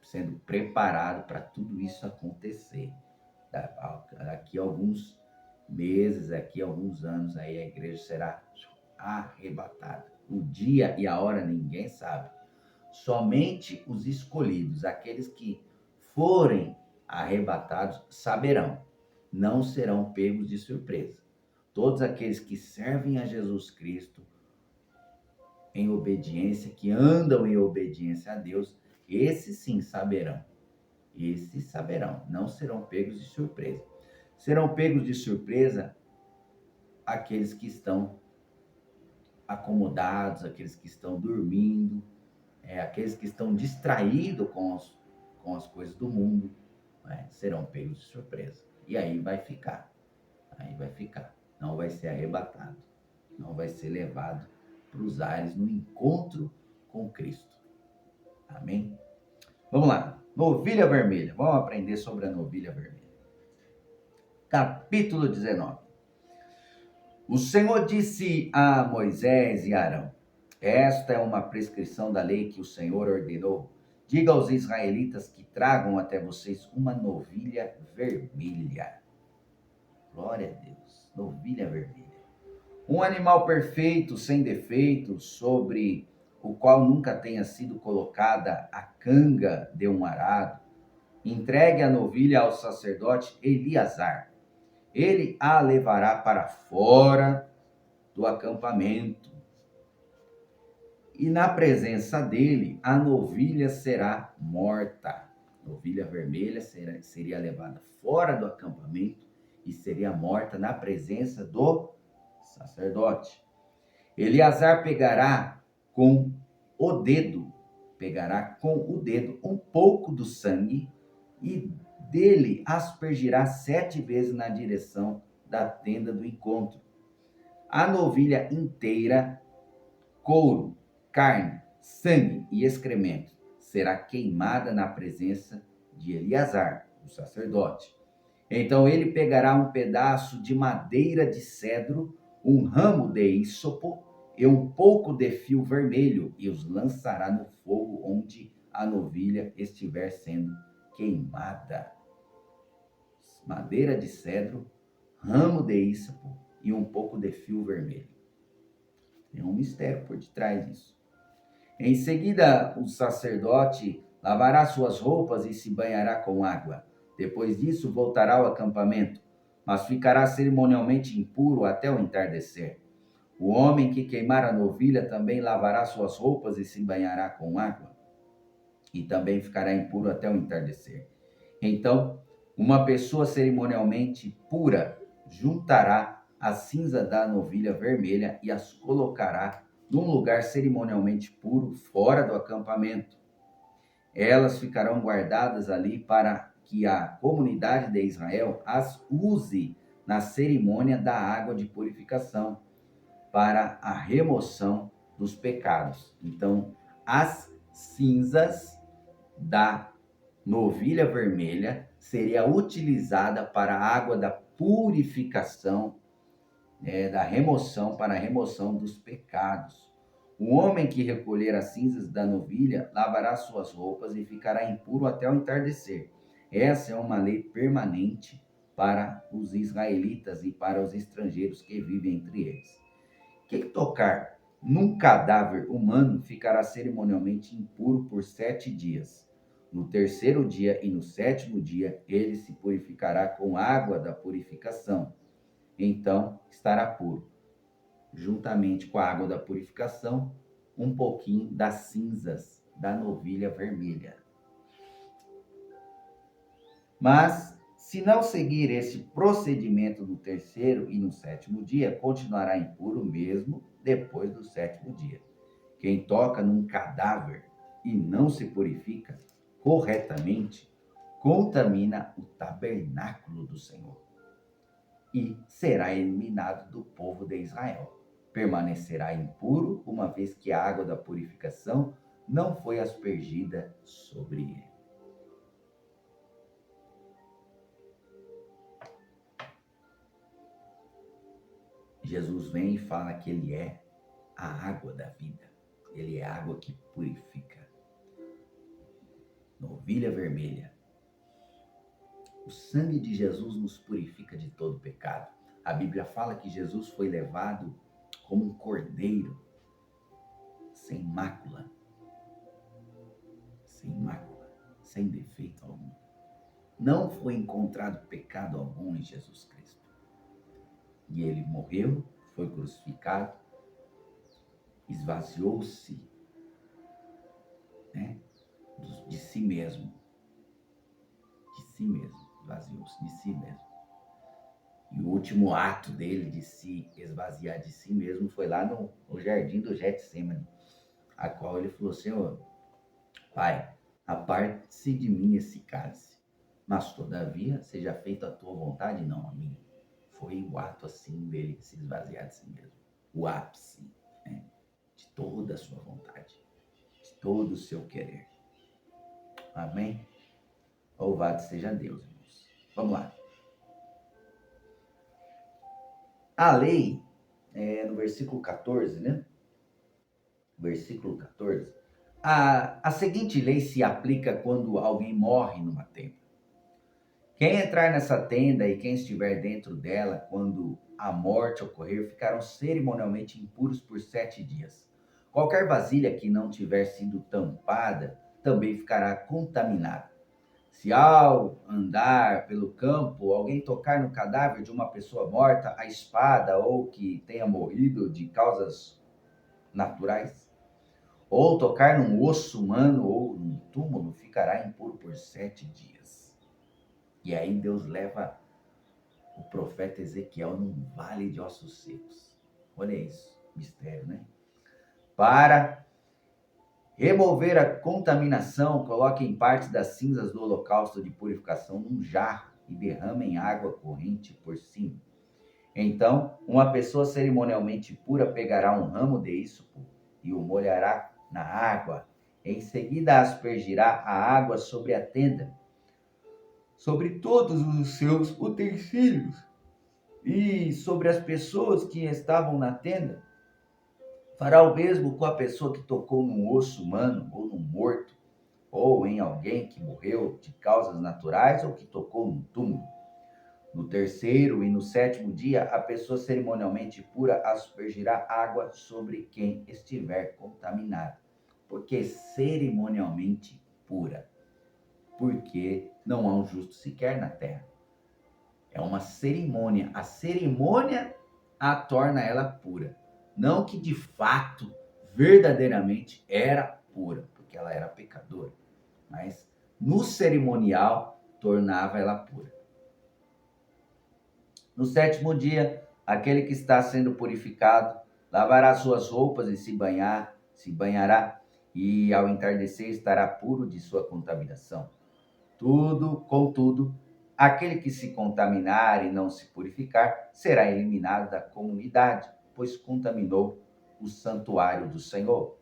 sendo preparado para tudo isso acontecer. Daqui a alguns meses, daqui a alguns anos, aí a igreja será arrebatada. O dia e a hora ninguém sabe. Somente os escolhidos, aqueles que forem arrebatados, saberão. Não serão pegos de surpresa. Todos aqueles que servem a Jesus Cristo em obediência, que andam em obediência a Deus, esses sim saberão. Esses saberão, não serão pegos de surpresa. Serão pegos de surpresa aqueles que estão acomodados, aqueles que estão dormindo, aqueles que estão distraídos com as coisas do mundo, serão pegos de surpresa. E aí vai ficar. Não vai ser arrebatado, não vai ser levado para os ares no encontro com Cristo. Amém? Vamos lá. Novilha vermelha. Vamos aprender sobre a novilha vermelha. Capítulo 19. O Senhor disse a Moisés e Arão: esta é uma prescrição da lei que o Senhor ordenou. Diga aos israelitas que tragam até vocês uma novilha vermelha. Glória a Deus. Novilha vermelha. Um animal perfeito, sem defeito, sobre o qual nunca tenha sido colocada a canga de um arado. Entregue a novilha ao sacerdote Eliazar. ele a levará para fora do acampamento. E na presença dele, a novilha será morta. A novilha vermelha seria levada fora do acampamento e seria morta na presença do sacerdote. Eleazar pegará com o dedo um pouco do sangue e dele aspergirá 7 vezes na direção da tenda do encontro. A novilha inteira, couro, carne, sangue e excremento será queimada na presença de Eleazar, o sacerdote. Então ele pegará um pedaço de madeira de cedro, um ramo de ísopo e um pouco de fio vermelho e os lançará no fogo onde a novilha estiver sendo queimada. Madeira de cedro, ramo de ísopo e um pouco de fio vermelho. Tem um mistério por detrás disso. Em seguida, o sacerdote lavará suas roupas e se banhará com água. Depois disso, voltará ao acampamento, mas ficará cerimonialmente impuro até o entardecer. O homem que queimar a novilha também lavará suas roupas e se banhará com água, e também ficará impuro até o entardecer. Então, uma pessoa cerimonialmente pura juntará a cinza da novilha vermelha e as colocará num lugar cerimonialmente puro fora do acampamento. Elas ficarão guardadas ali para que a comunidade de Israel as use na cerimônia da água de purificação para a remoção dos pecados. Então, as cinzas da novilha vermelha seria utilizada para a água da purificação, da remoção, para a remoção dos pecados. O homem que recolher as cinzas da novilha lavará suas roupas e ficará impuro até o entardecer. Essa é uma lei permanente para os israelitas e para os estrangeiros que vivem entre eles. Quem tocar num cadáver humano ficará cerimonialmente impuro por 7 dias. No terceiro dia e no sétimo dia, ele se purificará com água da purificação. Então estará puro. Juntamente com a água da purificação, um pouquinho das cinzas da novilha vermelha. Mas, se não seguir esse procedimento no terceiro e no sétimo dia, continuará impuro mesmo depois do sétimo dia. Quem toca num cadáver e não se purifica corretamente, contamina o tabernáculo do Senhor e será eliminado do povo de Israel. Permanecerá impuro, uma vez que a água da purificação não foi aspergida sobre ele. Jesus vem e fala que ele é a água da vida. Ele é a água que purifica. Novilha vermelha. O sangue de Jesus nos purifica de todo pecado. A Bíblia fala que Jesus foi levado como um cordeiro, sem mácula, sem defeito algum. Não foi encontrado pecado algum em Jesus Cristo. E ele morreu, foi crucificado, esvaziou-se, de si mesmo. Esvaziou-se de si mesmo. E o último ato dele de se esvaziar de si mesmo foi lá no jardim do Getsêmani, a qual ele falou: Senhor, Pai, aparte-se de mim esse cálice, mas todavia seja feita a tua vontade, não a minha. Foi o ato assim dele se esvaziar de si mesmo, o ápice, de toda a sua vontade, de todo o seu querer. Amém? Louvado seja Deus, irmãos. Vamos lá. A lei, no versículo 14, Versículo 14. A seguinte lei se aplica quando alguém morre numa tenda. Quem entrar nessa tenda e quem estiver dentro dela, quando a morte ocorrer, ficarão cerimonialmente impuros por 7 dias. Qualquer vasilha que não tiver sido tampada também ficará contaminada. Se ao andar pelo campo, alguém tocar no cadáver de uma pessoa morta, a espada, ou que tenha morrido de causas naturais, ou tocar num osso humano ou num túmulo, ficará impuro por 7 dias. E aí Deus leva o profeta Ezequiel num vale de ossos secos. Olha isso, mistério, né? Para remover a contaminação, coloquem parte das cinzas do holocausto de purificação num jarro e derramem água corrente por cima. Então, uma pessoa cerimonialmente pura pegará um ramo de ísopo e o molhará na água. Em seguida, aspergirá a água sobre a tenda, sobre todos os seus utensílios e sobre as pessoas que estavam na tenda. Fará o mesmo com a pessoa que tocou num osso humano ou num morto, ou em alguém que morreu de causas naturais ou que tocou num túmulo. No terceiro e no sétimo dia, a pessoa cerimonialmente pura aspergirá água sobre quem estiver contaminado. Porque cerimonialmente pura? Porque não há um justo sequer na terra. É uma cerimônia. A cerimônia a torna ela pura. Não que de fato, verdadeiramente era pura, porque ela era pecadora. Mas no cerimonial tornava ela pura. No sétimo dia, aquele que está sendo purificado lavará suas roupas e se banhará, e ao entardecer estará puro de sua contaminação. Contudo, aquele que se contaminar e não se purificar será eliminado da comunidade, pois contaminou o santuário do Senhor.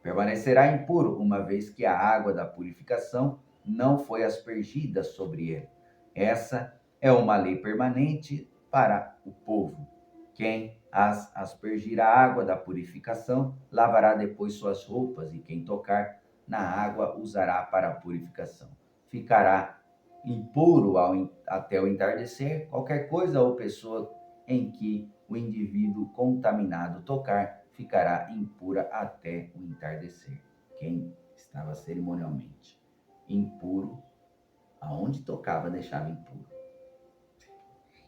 Permanecerá impuro, uma vez que a água da purificação não foi aspergida sobre ele. Essa é uma lei permanente para o povo. Quem aspergir a água da purificação lavará depois suas roupas, e quem tocar na água usará para a purificação. Ficará impuro até o entardecer qualquer coisa ou pessoa em que o indivíduo contaminado tocar ficará impura até o entardecer. Quem estava cerimonialmente impuro, aonde tocava deixava impuro.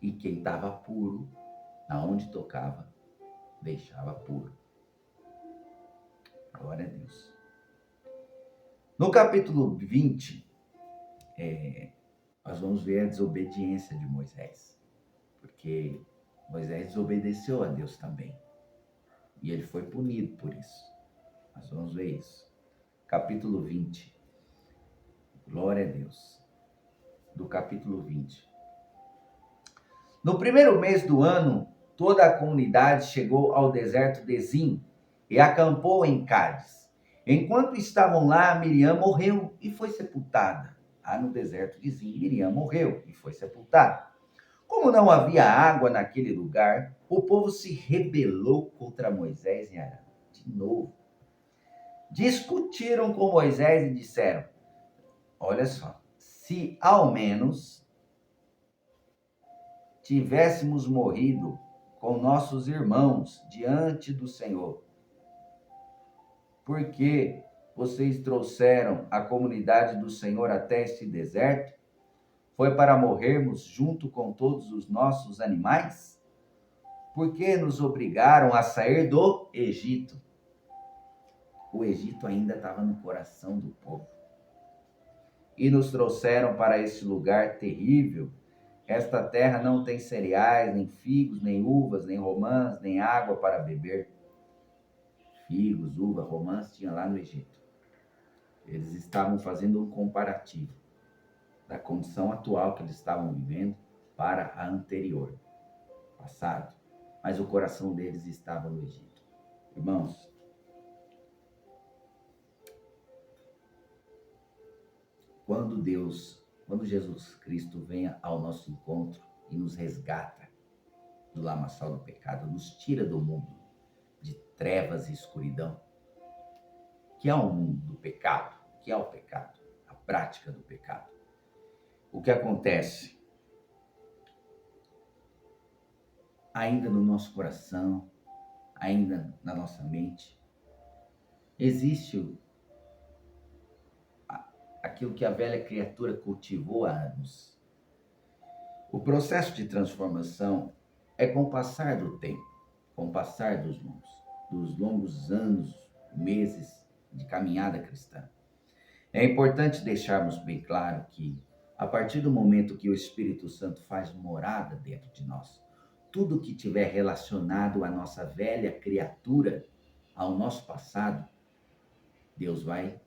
E quem estava puro, aonde tocava deixava puro. Glória a Deus. No capítulo 20, nós vamos ver a desobediência de Moisés. Porque Moisés desobedeceu a Deus também. E ele foi punido por isso. Nós vamos ver isso. Capítulo 20. Glória a Deus. Do capítulo 20. No primeiro mês do ano, toda a comunidade chegou ao deserto de Zim e acampou em Cádiz. Enquanto estavam lá, Miriam morreu e foi sepultada. Lá no deserto de Zim, Miriam morreu e foi sepultada. Como não havia água naquele lugar, o povo se rebelou contra Moisés e Arão. De novo. Discutiram com Moisés e disseram: olha só, se ao menos tivéssemos morrido com nossos irmãos diante do Senhor, por que vocês trouxeram a comunidade do Senhor até este deserto? Foi para morrermos junto com todos os nossos animais? Por que nos obrigaram a sair do Egito? O Egito ainda estava no coração do povo. E nos trouxeram para este lugar terrível. Esta terra não tem cereais, nem figos, nem uvas, nem romãs, nem água para beber. Figos, uva, romãs tinha lá no Egito. Eles estavam fazendo um comparativo da condição atual que eles estavam vivendo para a anterior, passado. Mas o coração deles estava no Egito. Irmãos, quando Jesus Cristo vem ao nosso encontro e nos resgata do lamaçal do pecado, nos tira do mundo de trevas e escuridão, que é o mundo do pecado, que é o pecado, a prática do pecado. O que acontece? Ainda no nosso coração, ainda na nossa mente, existe aquilo que a velha criatura cultivou há anos. O processo de transformação é com o passar do tempo, com o passar dos longos anos, meses de caminhada cristã. É importante deixarmos bem claro que, a partir do momento que o Espírito Santo faz morada dentro de nós, tudo que tiver relacionado à nossa velha criatura, ao nosso passado, Deus vai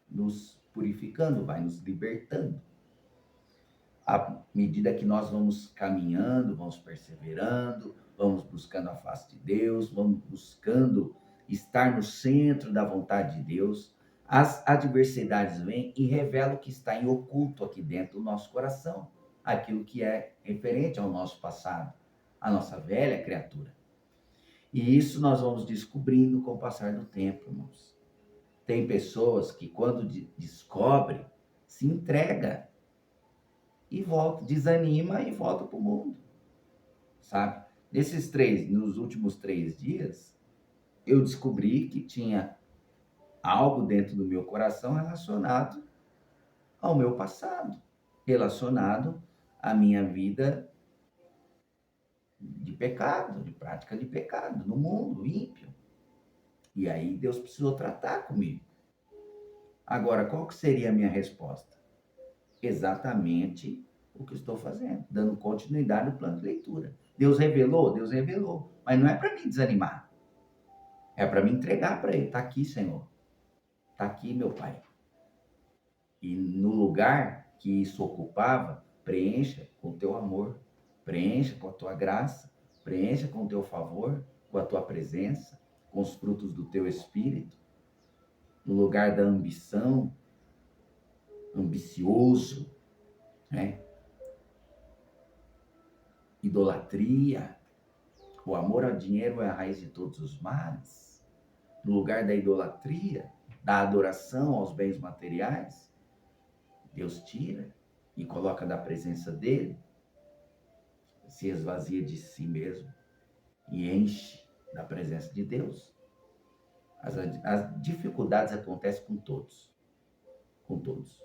nos purificando, vai nos libertando. À medida que nós vamos caminhando, vamos perseverando, vamos buscando a face de Deus, vamos buscando estar no centro da vontade de Deus, as adversidades vêm e revelam o que está em oculto aqui dentro do nosso coração, aquilo que é referente ao nosso passado, à nossa velha criatura. E isso nós vamos descobrindo com o passar do tempo, irmãos. Tem pessoas que, quando descobre, se entrega e volta, desanima e volta para o mundo, sabe? Nos últimos 3 dias, eu descobri que tinha algo dentro do meu coração relacionado ao meu passado, relacionado à minha vida de pecado, de prática de pecado, no mundo ímpio. E aí Deus precisou tratar comigo. Agora, qual que seria a minha resposta? Exatamente o que estou fazendo, dando continuidade ao plano de leitura. Deus revelou? Deus revelou. Mas não é para me desanimar. É para me entregar para Ele. Está aqui, Senhor. Está aqui, meu Pai. E no lugar que isso ocupava, preencha com o teu amor, preencha com a tua graça, preencha com o teu favor, com a tua presença, com os frutos do teu espírito. No lugar da ambição, ambicioso, né? Idolatria, o amor ao dinheiro é a raiz de todos os males. No lugar da idolatria, da adoração aos bens materiais, Deus tira e coloca da presença dele, se esvazia de si mesmo e enche da presença de Deus. As dificuldades acontecem com todos, com todos.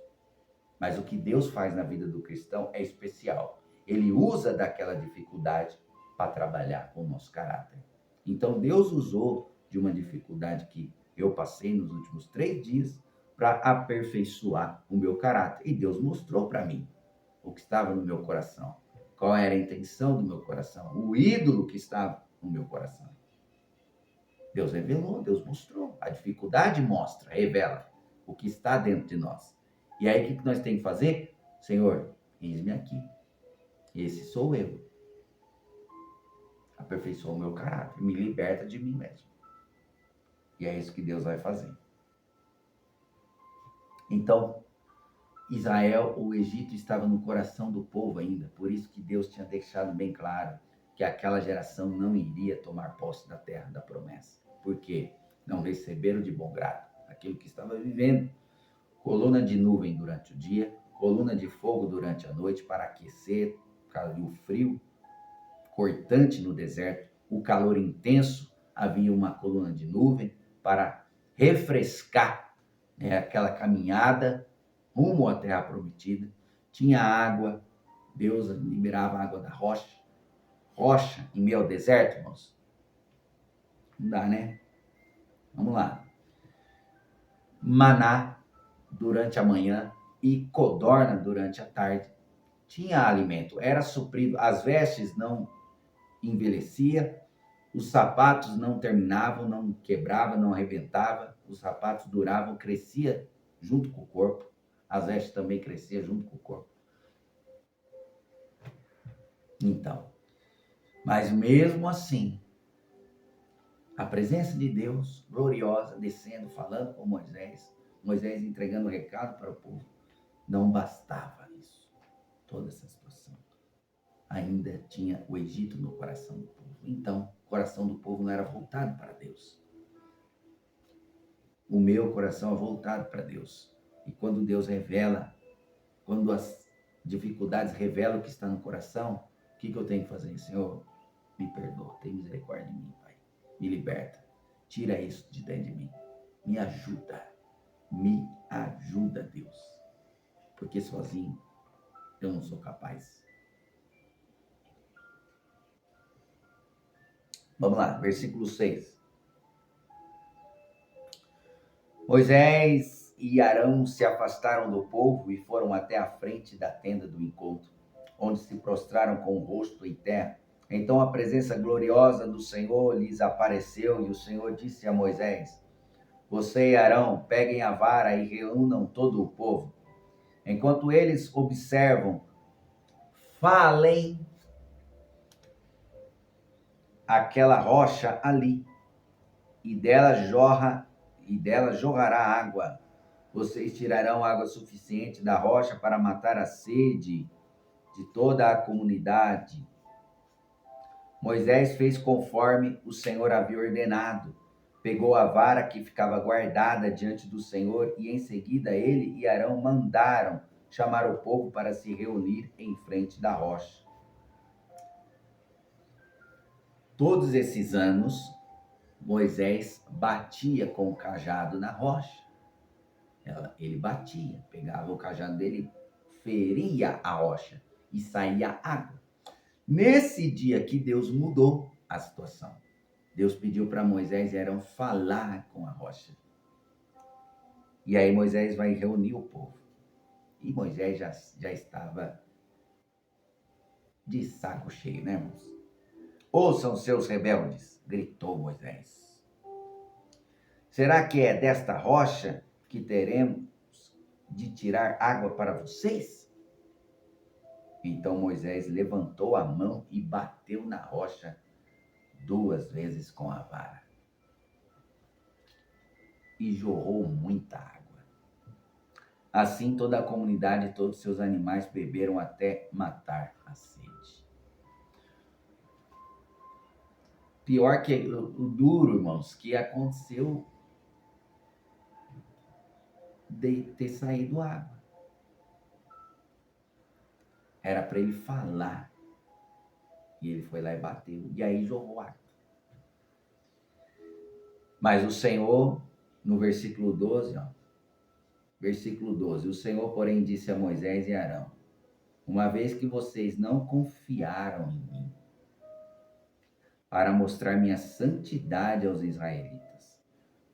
Mas o que Deus faz na vida do cristão é especial. Ele usa daquela dificuldade para trabalhar com o nosso caráter. Então, Deus usou de uma dificuldade que eu passei nos últimos 3 dias para aperfeiçoar o meu caráter. E Deus mostrou para mim o que estava no meu coração, qual era a intenção do meu coração, o ídolo que estava no meu coração. Deus revelou, Deus mostrou. A dificuldade mostra, revela o que está dentro de nós. E aí, o que nós temos que fazer? Senhor, eis-me aqui. Esse sou eu. Aperfeiçoa o meu caráter, me liberta de mim mesmo. E é isso que Deus vai fazer. Então, Israel, o Egito, estava no coração do povo ainda. Por isso que Deus tinha deixado bem claro que aquela geração não iria tomar posse da terra da promessa. Por quê? Não receberam de bom grado aquilo que estava vivendo. Coluna de nuvem durante o dia, coluna de fogo durante a noite para aquecer, o frio cortante no deserto, o calor intenso, havia uma coluna de nuvem para refrescar, né, aquela caminhada rumo à terra prometida. Tinha água, Deus liberava a água da rocha. Rocha em meio ao deserto, irmãos? Não dá, né? Vamos lá. Maná durante a manhã e codorna durante a tarde. Tinha alimento, era suprido. As vestes não envelhecia, os sapatos não terminavam, não quebravam, não arrebentavam, os sapatos duravam, crescia junto com o corpo, as vestes também cresciam junto com o corpo. Então, mas mesmo assim, a presença de Deus gloriosa descendo, falando com Moisés, Moisés entregando o recado para o povo, não bastava isso, toda essa situação. Ainda tinha o Egito no coração do povo. Então, o coração do povo não era voltado para Deus. O meu coração é voltado para Deus. E quando Deus revela, quando as dificuldades revelam o que está no coração, o que eu tenho que fazer? Senhor, me perdoa, tem misericórdia de mim, Pai. Me liberta. Tira isso de dentro de mim. Me ajuda. Me ajuda, Deus. porque sozinho eu não sou capaz. Vamos lá, versículo 6. Moisés e Arão se afastaram do povo e foram até a frente da tenda do encontro, onde se prostraram com o rosto em terra. Então a presença gloriosa do Senhor lhes apareceu e o Senhor disse a Moisés: Você e Arão peguem a vara e reúnam todo o povo. Enquanto eles observam, falem aquela rocha ali, e dela jorrará água. Vocês tirarão água suficiente da rocha para matar a sede de toda a comunidade. Moisés fez conforme o Senhor havia ordenado. Pegou a vara que ficava guardada diante do Senhor e em seguida ele e Arão mandaram chamar o povo para se reunir em frente da rocha. Todos esses anos, Moisés batia com o cajado na rocha. Ele batia, pegava o cajado dele, feria a rocha e saía água. Nesse dia que Deus mudou a situação, Deus pediu para Moisés e Arão falar com a rocha. E aí Moisés vai reunir o povo. E Moisés já estava de saco cheio, né, irmãos? Ouçam seus rebeldes, gritou Moisés. Será que é desta rocha que teremos de tirar água para vocês? Então Moisés levantou a mão e bateu na rocha 2 vezes com a vara. E jorrou muita água. Assim toda a comunidade e todos os seus animais beberam até matar a sede. Pior que o duro, irmãos, que aconteceu de ter saído água. Era para ele falar. E ele foi lá e bateu. E aí jorrou água. Mas o Senhor, no versículo 12, versículo 12, o Senhor, porém, disse a Moisés e Arão: Uma vez que vocês não confiaram em mim, para mostrar minha santidade aos israelitas,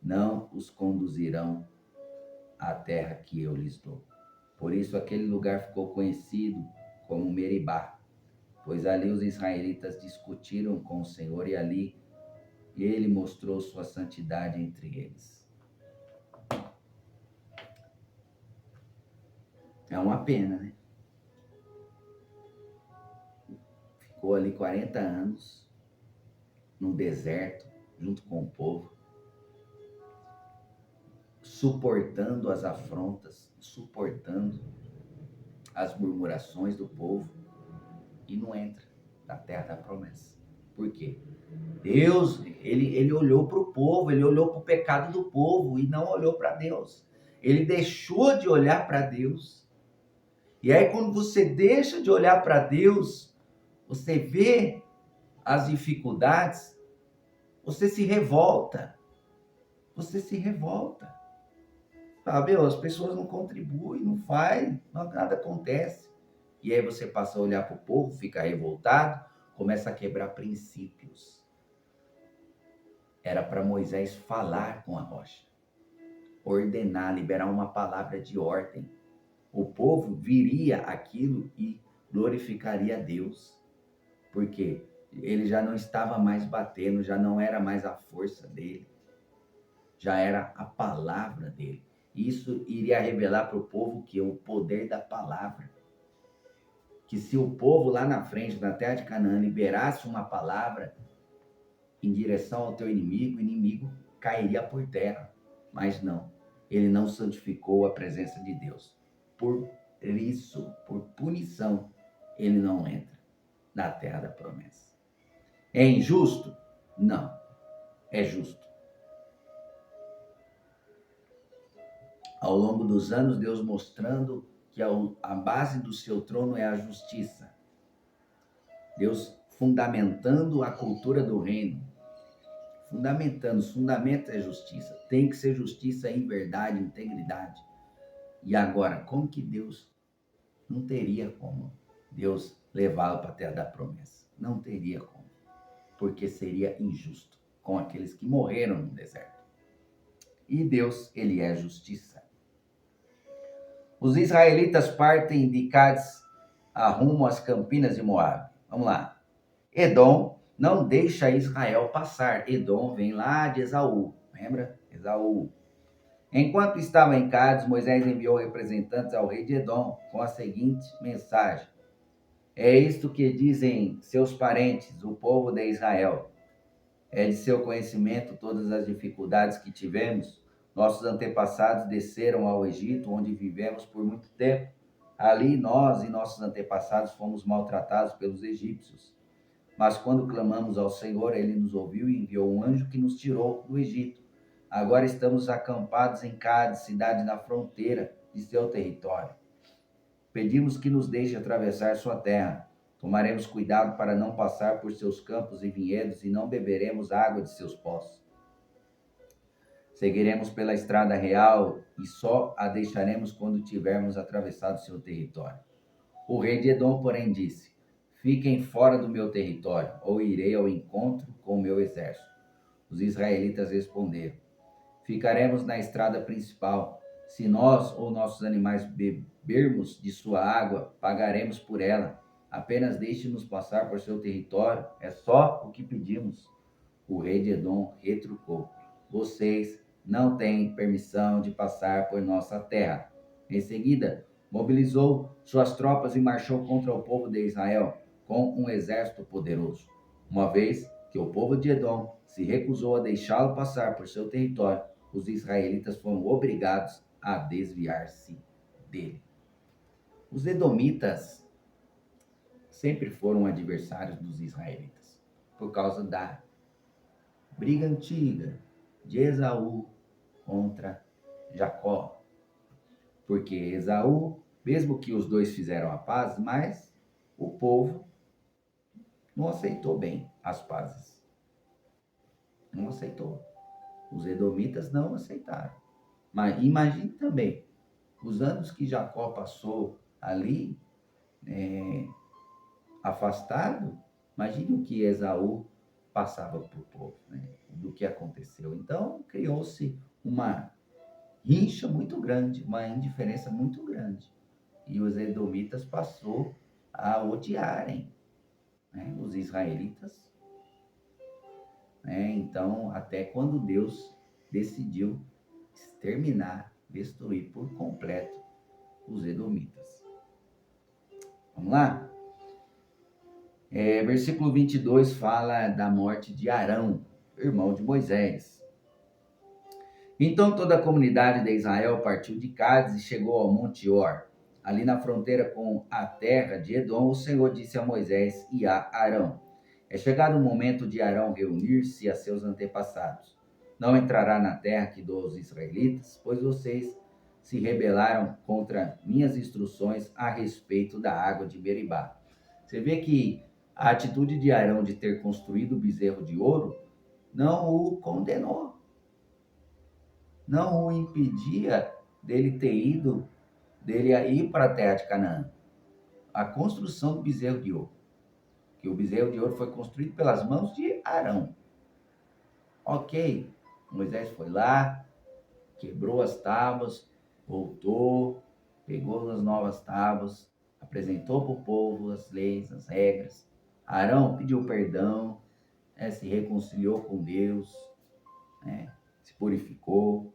não os conduzirão à terra que eu lhes dou. Por isso aquele lugar ficou conhecido como Meribá, pois ali os israelitas discutiram com o Senhor e ali ele mostrou sua santidade entre eles. É uma pena, né? Ficou ali 40 anos no deserto, junto com o povo, suportando as afrontas, suportando as murmurações do povo, e não entra na terra da promessa. Por quê? Deus, ele olhou para o povo, ele olhou para o pecado do povo e não olhou para Deus. Ele deixou de olhar para Deus. E aí, quando você deixa de olhar para Deus, você vê as dificuldades, você se revolta. Você se revolta. Sabe, as pessoas não contribuem, não fazem, nada acontece. E aí você passa a olhar para o povo, fica revoltado, começa a quebrar princípios. Era para Moisés falar com a rocha, ordenar, liberar uma palavra de ordem. O povo viria aquilo e glorificaria a Deus. Porque ele já não estava mais batendo, já não era mais a força dele, já era a palavra dele. Isso iria revelar para o povo que o poder da palavra. Que se o povo lá na frente, na terra de Canaã, liberasse uma palavra em direção ao teu inimigo, o inimigo cairia por terra. Mas não, ele não santificou a presença de Deus. Por isso, por punição, ele não entra na terra da promessa. É injusto? Não, é justo. Ao longo dos anos, Deus mostrando que a base do seu trono é a justiça. Deus fundamentando a cultura do reino. Fundamentando, os fundamentos é justiça. Tem que ser justiça em verdade, integridade. E agora, como que Deus Não teria como Deus levá-lo para a terra da promessa. Não teria como. Porque seria injusto com aqueles que morreram no deserto. E Deus, ele é justiça. Os israelitas partem de Cádiz a rumo às campinas de Moabe. Vamos lá. Edom não deixa Israel passar. Edom vem lá de Esaú. Lembra? Esaú. Enquanto estava em Cádiz, Moisés enviou representantes ao rei de Edom com a seguinte mensagem: é isto que dizem seus parentes, o povo de Israel. É de seu conhecimento todas as dificuldades que tivemos. Nossos antepassados desceram ao Egito, onde vivemos por muito tempo. Ali nós e nossos antepassados fomos maltratados pelos egípcios. Mas quando clamamos ao Senhor, ele nos ouviu e enviou um anjo que nos tirou do Egito. Agora estamos acampados em Cádiz, cidade na fronteira de seu território. Pedimos que nos deixe atravessar sua terra. Tomaremos cuidado para não passar por seus campos e vinhedos e não beberemos água de seus poços. Seguiremos pela estrada real e só a deixaremos quando tivermos atravessado seu território. O rei de Edom, porém, disse: fiquem fora do meu território, ou irei ao encontro com o meu exército. Os israelitas responderam: ficaremos na estrada principal. Se nós ou nossos animais bebermos de sua água, pagaremos por ela. Apenas deixe-nos passar por seu território, é só o que pedimos. O rei de Edom retrucou: vocês não têm permissão de passar por nossa terra. Em seguida, mobilizou suas tropas e marchou contra o povo de Israel com um exército poderoso. Uma vez que o povo de Edom se recusou a deixá-lo passar por seu território, os israelitas foram obrigados a desviar-se dele. Os edomitas sempre foram adversários dos israelitas, por causa da briga antiga de Esaú contra Jacó. Porque Esaú, mesmo que os dois fizeram a paz, mas o povo não aceitou bem as pazes. Não aceitou. Os edomitas não aceitaram. Mas imagine também, os anos que Jacó passou ali, afastado, imagine o que Esaú passava para o povo, né? Do que aconteceu. Então, criou-se uma rincha muito grande, uma indiferença muito grande. E os edomitas passou a odiarem, né, os israelitas. Né? Então, até quando Deus decidiu exterminar, destruir por completo os edomitas. Vamos lá? Versículo 22 fala da morte de Arão, irmão de Moisés. Então toda a comunidade de Israel partiu de Cádiz e chegou ao Monte Or. Ali na fronteira com a terra de Edom, o Senhor disse a Moisés e a Arão: é chegado o momento de Arão reunir-se a seus antepassados. Não entrará na terra que dou aos israelitas, pois vocês se rebelaram contra minhas instruções a respeito da água de Meribá. Você vê que a atitude de Arão de ter construído o bezerro de ouro não o condenou, não o impedia dele ir para a terra de Canaã. A construção do bezerro de ouro, que o bezerro de ouro foi construído pelas mãos de Arão. Ok, Moisés foi lá, quebrou as tábuas, voltou, pegou as novas tábuas, apresentou para o povo as leis, as regras. Arão pediu perdão, se reconciliou com Deus, se purificou,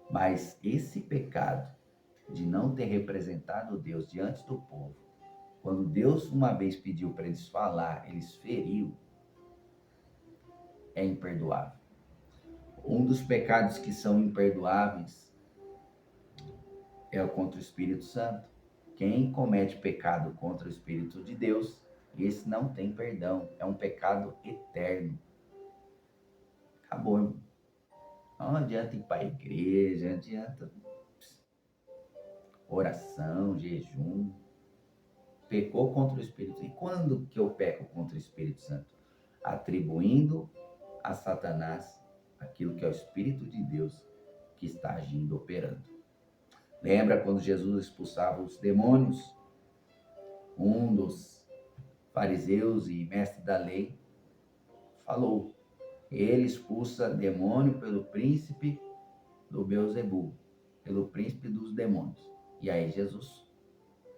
mas esse pecado de não ter representado Deus diante do povo, quando Deus uma vez pediu para eles falar, eles feriu, é imperdoável. Um dos pecados que são imperdoáveis é o contra o Espírito Santo. Quem comete pecado contra o Espírito de Deus, esse não tem perdão, é um pecado eterno. Acabou, irmão. Não adianta ir para a igreja, não adianta oração, jejum. Pecou contra o Espírito. E quando que eu peco contra o Espírito Santo? Atribuindo a Satanás aquilo que é o Espírito de Deus que está agindo, operando. Lembra quando Jesus expulsava os demônios? um dos fariseus e mestre da lei, falou: ele expulsa demônio pelo príncipe do Beelzebul, pelo príncipe dos demônios. E aí Jesus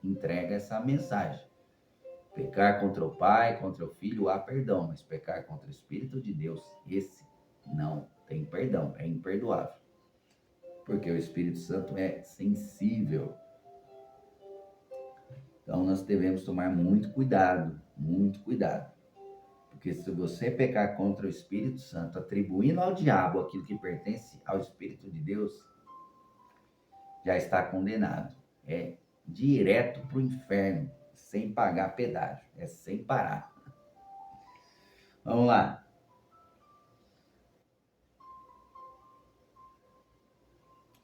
entrega essa mensagem: pecar contra o Pai, contra o Filho, há perdão, mas pecar contra o Espírito de Deus, esse não tem perdão, é imperdoável. Porque o Espírito Santo é sensível. Então nós devemos tomar muito cuidado, muito cuidado. Porque se você pecar contra o Espírito Santo, atribuindo ao diabo aquilo que pertence ao Espírito de Deus, já está condenado. É direto para o inferno, sem pagar pedágio, é sem parar. Vamos lá.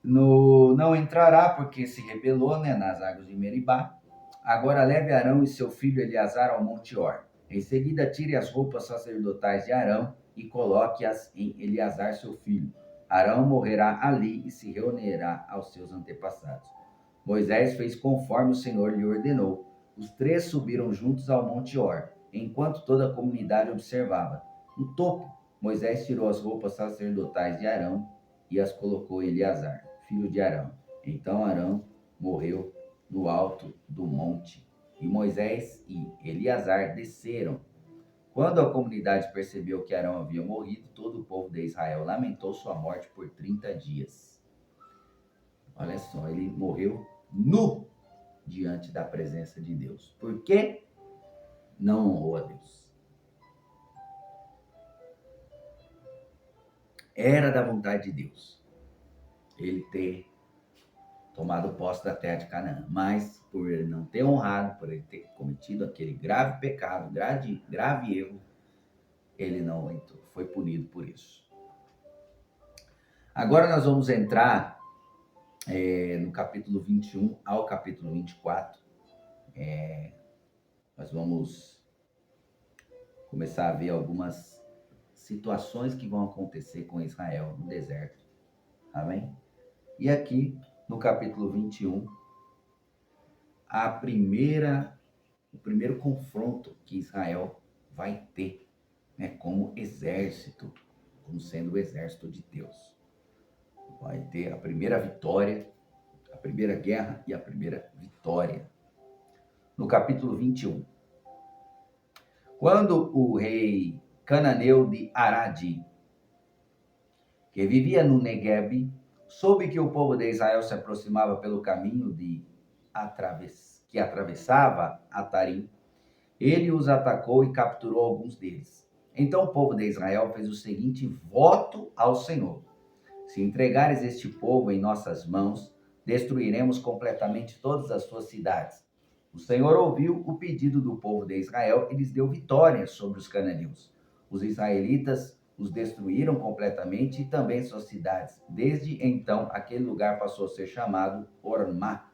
Não entrará porque se rebelou, nas águas de Meribá. Agora leve Arão e seu filho Eleazar ao Monte Or. Em seguida, tire as roupas sacerdotais de Arão e coloque-as em Eleazar, seu filho. Arão morrerá ali e se reunirá aos seus antepassados. Moisés fez conforme o Senhor lhe ordenou. Os três subiram juntos ao Monte Or, enquanto toda a comunidade observava. No topo, Moisés tirou as roupas sacerdotais de Arão e as colocou em Eleazar, filho de Arão. Então Arão morreu no alto do monte. E Moisés e Eleazar desceram. Quando a comunidade percebeu que Arão havia morrido, todo o povo de Israel lamentou sua morte por 30 dias. Olha só, ele morreu nu diante da presença de Deus. Por quê? Não honrou a Deus. Era da vontade de Deus ele ter tomado posse da terra de Canaã, mas por ele não ter honrado, por ele ter cometido aquele grave pecado, grave erro, ele não entrou, foi punido por isso. Agora nós vamos entrar no capítulo 21 ao capítulo 24. Nós vamos começar a ver algumas situações que vão acontecer com Israel no deserto. Amém? E aqui, no capítulo 21, o primeiro confronto que Israel vai ter, como exército, como sendo o exército de Deus. Vai ter a primeira vitória, a primeira guerra e a primeira vitória. No capítulo 21. Quando o rei cananeu de Arade, que vivia no Negueb, soube que o povo de Israel se aproximava pelo caminho que atravessava Atarim, ele os atacou e capturou alguns deles. Então o povo de Israel fez o seguinte voto ao Senhor: se entregares este povo em nossas mãos, destruiremos completamente todas as suas cidades. O Senhor ouviu o pedido do povo de Israel e lhes deu vitória sobre os cananeus. Os israelitas os destruíram completamente e também suas cidades. Desde então, aquele lugar passou a ser chamado Ormá.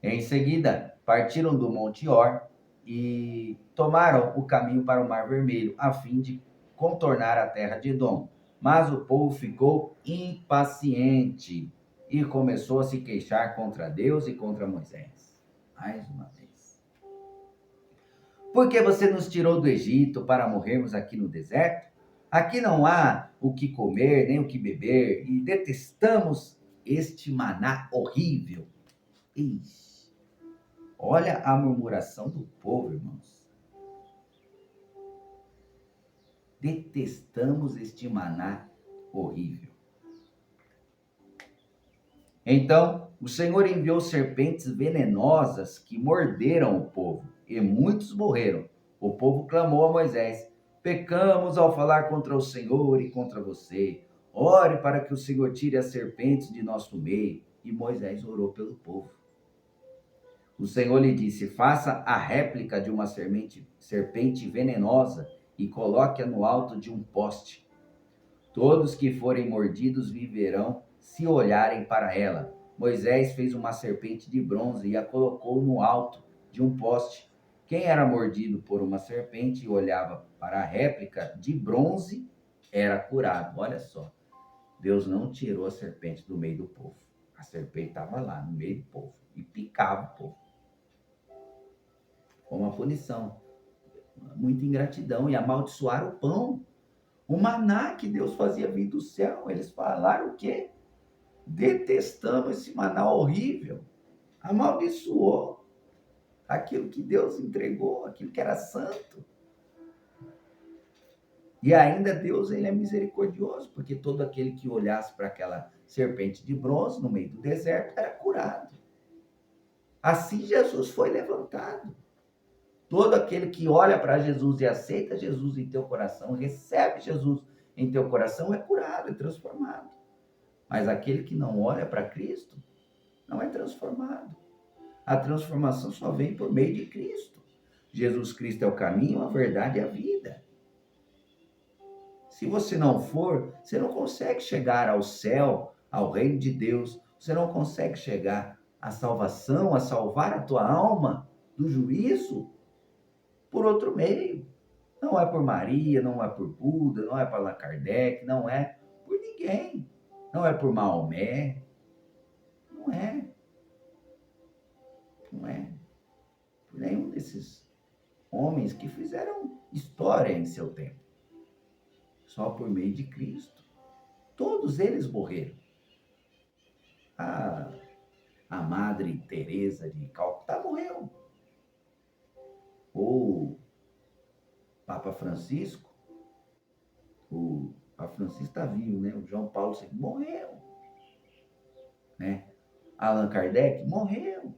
Em seguida, partiram do Monte Or e tomaram o caminho para o Mar Vermelho, a fim de contornar a terra de Edom. Mas o povo ficou impaciente e começou a se queixar contra Deus e contra Moisés. Mais uma vez. Por que você nos tirou do Egito para morrermos aqui no deserto? Aqui não há o que comer, nem o que beber, e detestamos este maná horrível. Ixi, olha a murmuração do povo, irmãos. Detestamos este maná horrível. Então, o Senhor enviou serpentes venenosas que morderam o povo, e muitos morreram. O povo clamou a Moisés: pecamos ao falar contra o Senhor e contra você. Ore para que o Senhor tire as serpentes de nosso meio. E Moisés orou pelo povo. O Senhor lhe disse: faça a réplica de uma serpente venenosa e coloque-a no alto de um poste. Todos que forem mordidos viverão se olharem para ela. Moisés fez uma serpente de bronze e a colocou no alto de um poste. Quem era mordido por uma serpente e olhava para a réplica de bronze era curado. Olha só, Deus não tirou a serpente do meio do povo. A serpente estava lá no meio do povo e picava o povo. como a punição. Muita ingratidão, e amaldiçoaram o pão. O maná que Deus fazia vir do céu, eles falaram o quê? Detestamos esse maná horrível. Amaldiçoou aquilo que Deus entregou, aquilo que era santo. E ainda Deus, ele é misericordioso, porque todo aquele que olhasse para aquela serpente de bronze no meio do deserto era curado. Assim Jesus foi levantado. Todo aquele que olha para Jesus e aceita Jesus em teu coração, recebe Jesus em teu coração, é curado, é transformado. Mas aquele que não olha para Cristo, não é transformado. A transformação só vem por meio de Cristo. Jesus Cristo é o caminho, a verdade e a vida. Se você não for, você não consegue chegar ao céu, ao reino de Deus. Você não consegue chegar à salvação, a salvar a tua alma do juízo por outro meio. Não é por Maria, não é por Buda, não é por Allan Kardec, não é por ninguém. Não é por Maomé. Não é. Não é. Por nenhum desses homens que fizeram história em seu tempo. Só por meio de Cristo. Todos eles morreram. A Madre Teresa de Calcutá morreu. O Papa Francisco, o Papa Francisco está vivo, né? O João Paulo II morreu, né? Allan Kardec morreu.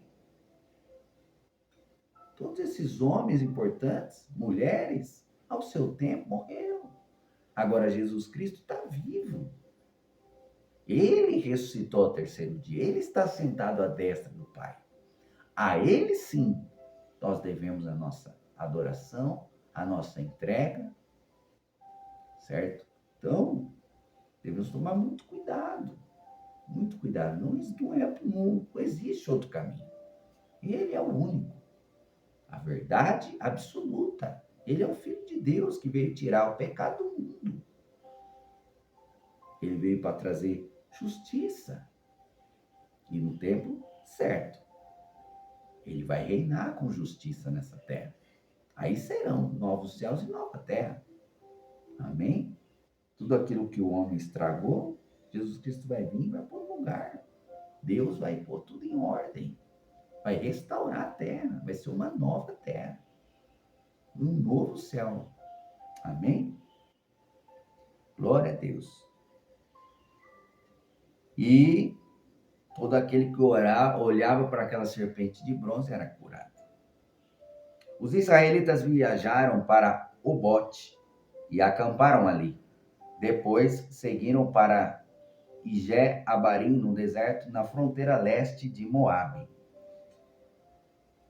Todos esses homens importantes, mulheres, ao seu tempo morreram. Agora Jesus Cristo está vivo. Ele ressuscitou ao terceiro dia. Ele está sentado à destra do Pai. A Ele sim nós devemos a nossa adoração, a nossa entrega, certo? Então, devemos tomar muito cuidado. Muito cuidado. Não existe outro caminho. Ele é o único. A verdade absoluta. Ele é o Filho de Deus que veio tirar o pecado do mundo. Ele veio para trazer justiça. E no tempo certo. Ele vai reinar com justiça nessa terra. Aí serão novos céus e nova terra. Amém? Tudo aquilo que o homem estragou, Jesus Cristo vai vir e vai pôr no lugar. Deus vai pôr tudo em ordem. Vai restaurar a terra. Vai ser uma nova terra. Um novo céu. Amém? Glória a Deus. E todo aquele que olhava para aquela serpente de bronze era curado. Os israelitas viajaram para Obote e acamparam ali. Depois seguiram para Ijé-Abarim, no deserto, na fronteira leste de Moabe.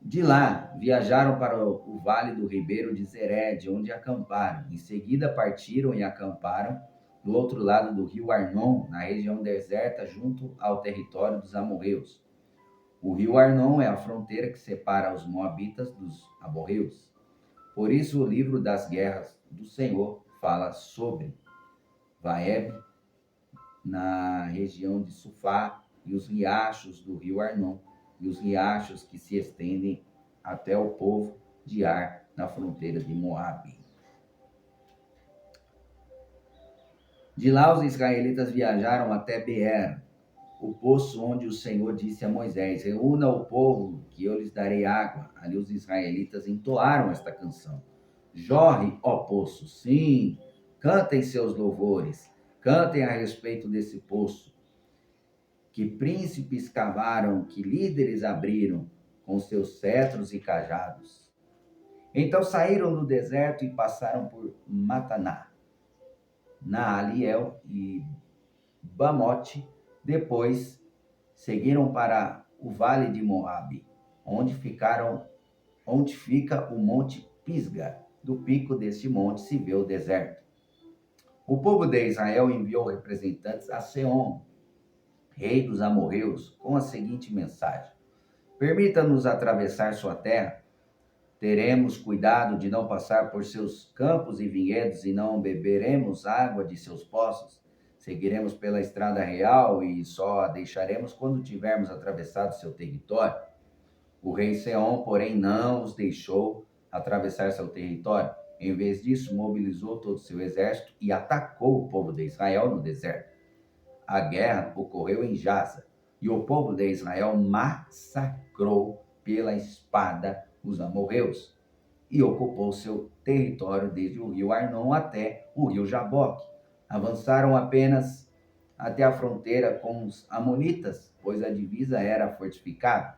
De lá, viajaram para o vale do ribeiro de Zered, onde acamparam. Em seguida, partiram e acamparam do outro lado do rio Arnon, na região deserta, junto ao território dos amorreus. O rio Arnon é a fronteira que separa os moabitas dos amorreus. Por isso, o livro das guerras do Senhor fala sobre Vaeb, na região de Sufá, e os riachos do rio Arnon, e os riachos que se estendem até o povo de Ar, na fronteira de Moabe. De lá os israelitas viajaram até Beer, o poço onde o Senhor disse a Moisés: reúna o povo, que eu lhes darei água. Ali os israelitas entoaram esta canção: jorre, ó poço, sim, cantem seus louvores, cantem a respeito desse poço, que príncipes cavaram, que líderes abriram com seus cetros e cajados. Então saíram do deserto e passaram por Mataná, Naaliel e Bamote. Depois seguiram para o vale de Moabe, onde fica o monte Pisga. Do pico deste monte se vê o deserto. O povo de Israel enviou representantes a Seom, rei dos amorreus, com a seguinte mensagem: permita-nos atravessar sua terra. Teremos cuidado de não passar por seus campos e vinhedos e não beberemos água de seus poços. Seguiremos pela estrada real e só a deixaremos quando tivermos atravessado seu território. O rei Seom, porém, não os deixou atravessar seu território. Em vez disso, mobilizou todo o seu exército e atacou o povo de Israel no deserto. A guerra ocorreu em Jaza, e o povo de Israel massacrou pela espada os amorreus e ocupou seu território desde o rio Arnon até o rio Jaboque. Avançaram apenas até a fronteira com os amonitas, pois a divisa era fortificada.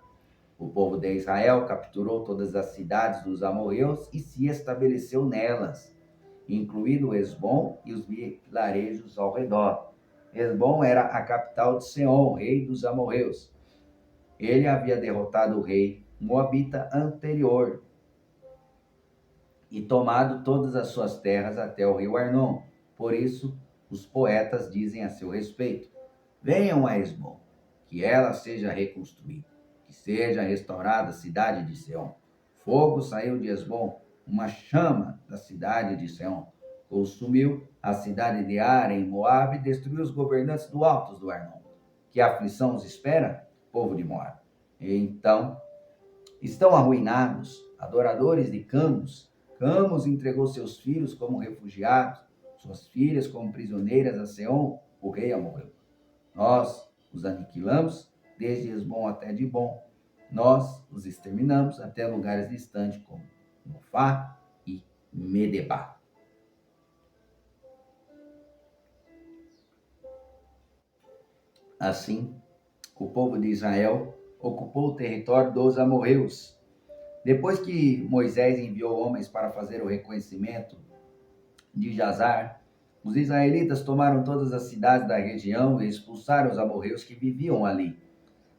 O povo de Israel capturou todas as cidades dos amorreus e se estabeleceu nelas, incluindo Hesbom e os vilarejos ao redor. Hesbom era a capital de Seom, rei dos amorreus. Ele havia derrotado o rei moabita anterior e tomado todas as suas terras até o rio Arnon. Por isso, os poetas dizem a seu respeito: venham a Hesbom, que ela seja reconstruída, que seja restaurada a cidade de Seom. Fogo saiu de Hesbom, uma chama da cidade de Seom. Consumiu a cidade de Ara em Moabe e destruiu os governantes do altos do Arnon. Que aflição os espera, povo de Moabe? Então, estão arruinados, adoradores de Camus. Camus entregou seus filhos como refugiados, suas filhas como prisioneiras a Seom, o rei amorreu. Nós os aniquilamos, desde Hesbom até Dibom. Nós os exterminamos até lugares distantes como Nofá e Medebá. Assim, o povo de Israel ocupou o território dos amorreus. Depois que Moisés enviou homens para fazer o reconhecimento de Jazar, os israelitas tomaram todas as cidades da região e expulsaram os amorreus que viviam ali.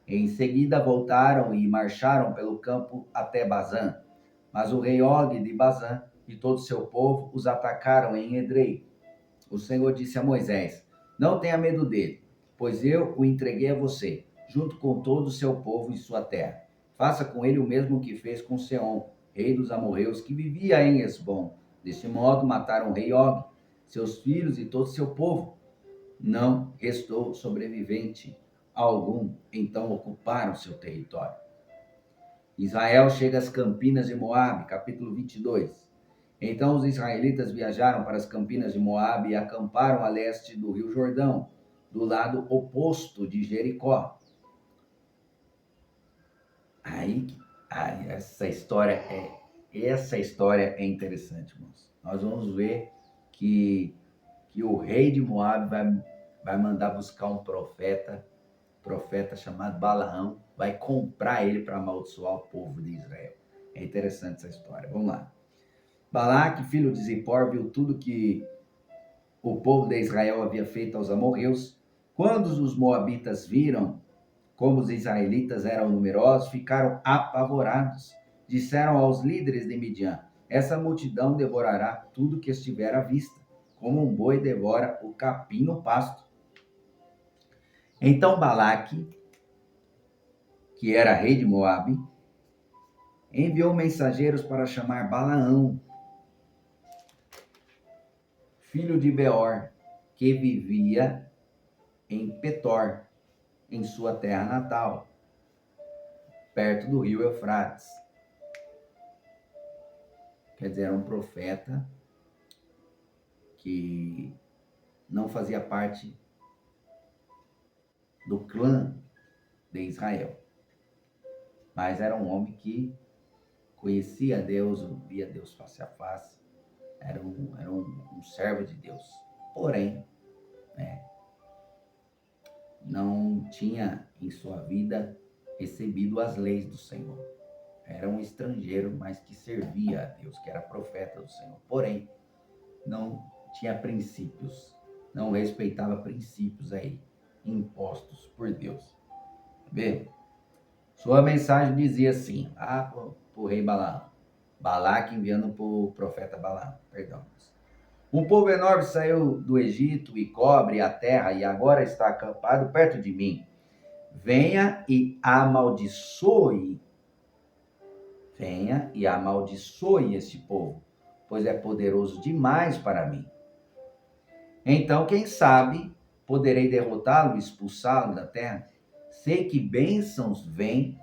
Em seguida voltaram e marcharam pelo campo até Bazã. Mas o rei Og de Bazã e todo o seu povo os atacaram em Edrei. O Senhor disse a Moisés: não tenha medo dele, pois eu o entreguei a você, junto com todo o seu povo e sua terra. Faça com ele o mesmo que fez com Seom, rei dos amorreus, que vivia em Hesbom. Deste modo mataram o rei Og, seus filhos e todo o seu povo. Não restou sobrevivente algum, então ocuparam seu território. Israel chega às campinas de Moabe, capítulo 22. Então os israelitas viajaram para as campinas de Moabe e acamparam a leste do rio Jordão, do lado oposto de Jericó. Essa história é interessante, irmãos. Nós vamos ver que o rei de Moabe vai mandar buscar um profeta chamado Balaão, vai comprar ele para amaldiçoar o povo de Israel. É interessante essa história. Vamos lá. Balaque, filho de Zippor, viu tudo que o povo de Israel havia feito aos amorreus. Quando os moabitas viram como os israelitas eram numerosos, ficaram apavorados. Disseram aos líderes de Midian: essa multidão devorará tudo que estiver à vista, como um boi devora o capim no pasto. Então Balaque, que era rei de Moabe, enviou mensageiros para chamar Balaão, filho de Beor, que vivia em Petor, em sua terra natal, perto do rio Eufrates. Quer dizer, era um profeta que não fazia parte do clã de Israel, mas era um homem que conhecia Deus, via Deus face a face, era um servo de Deus. Porém, não tinha em sua vida recebido as leis do Senhor. Era um estrangeiro, mas que servia a Deus, que era profeta do Senhor. Porém, não tinha princípios, não respeitava princípios aí impostos por Deus. Vê? Sua mensagem dizia assim, para o rei Balaão. Balaque enviando para o profeta Balaão, perdão. Um povo enorme saiu do Egito e cobre a terra e agora está acampado perto de mim. Venha e amaldiçoe este povo, pois é poderoso demais para mim. Então, quem sabe, poderei derrotá-lo e expulsá-lo da terra. Sei que bênçãos vêm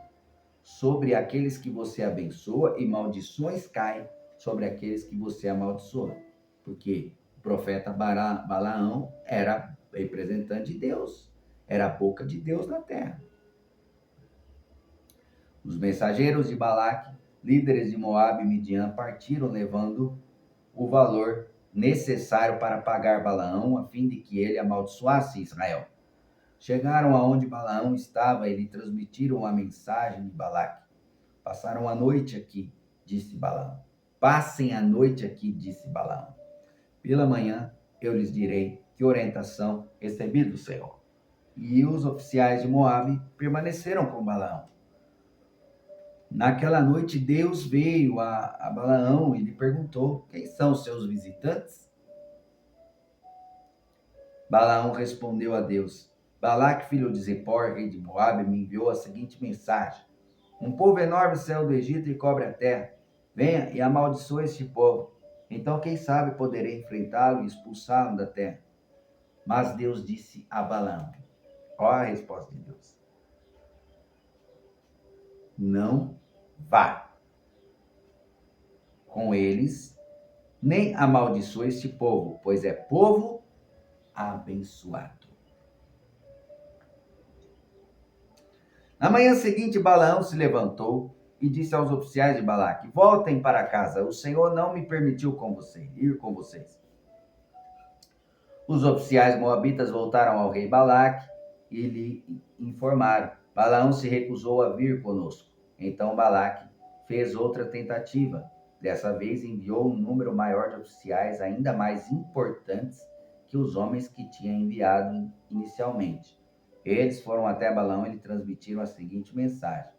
sobre aqueles que você abençoa e maldições caem sobre aqueles que você amaldiçoa. Porque o profeta Balaão era representante de Deus, era a boca de Deus na terra. Os mensageiros de Balaque, líderes de Moabe e Midian, partiram levando o valor necessário para pagar Balaão, a fim de que ele amaldiçoasse Israel. Chegaram aonde Balaão estava e lhe transmitiram a mensagem de Balaque. Passaram a noite aqui, disse Balaão. Passem a noite aqui, disse Balaão. Pela manhã eu lhes direi que orientação recebi do Senhor. E os oficiais de Moabe permaneceram com Balaão. Naquela noite Deus veio a Balaão e lhe perguntou: quem são os seus visitantes? Balaão respondeu a Deus: Balaque, filho de Zippor, rei de Moabe, me enviou a seguinte mensagem: um povo enorme saiu do Egito e cobre a terra. Venha e amaldiçoe este povo. Então, quem sabe, poderei enfrentá-lo e expulsá-lo da terra. Mas Deus disse a Balaão: olha a resposta de Deus: não vá com eles, nem amaldiçoe este povo, pois é povo abençoado. Na manhã seguinte, Balaão se levantou e disse aos oficiais de Balaque: voltem para casa, o Senhor não me permitiu ir com vocês. Os oficiais moabitas voltaram ao rei Balaque e lhe informaram: Balaão se recusou a vir conosco. Então Balaque fez outra tentativa. Dessa vez enviou um número maior de oficiais, ainda mais importantes que os homens que tinha enviado inicialmente. Eles foram até Balaão e lhe transmitiram a seguinte mensagem: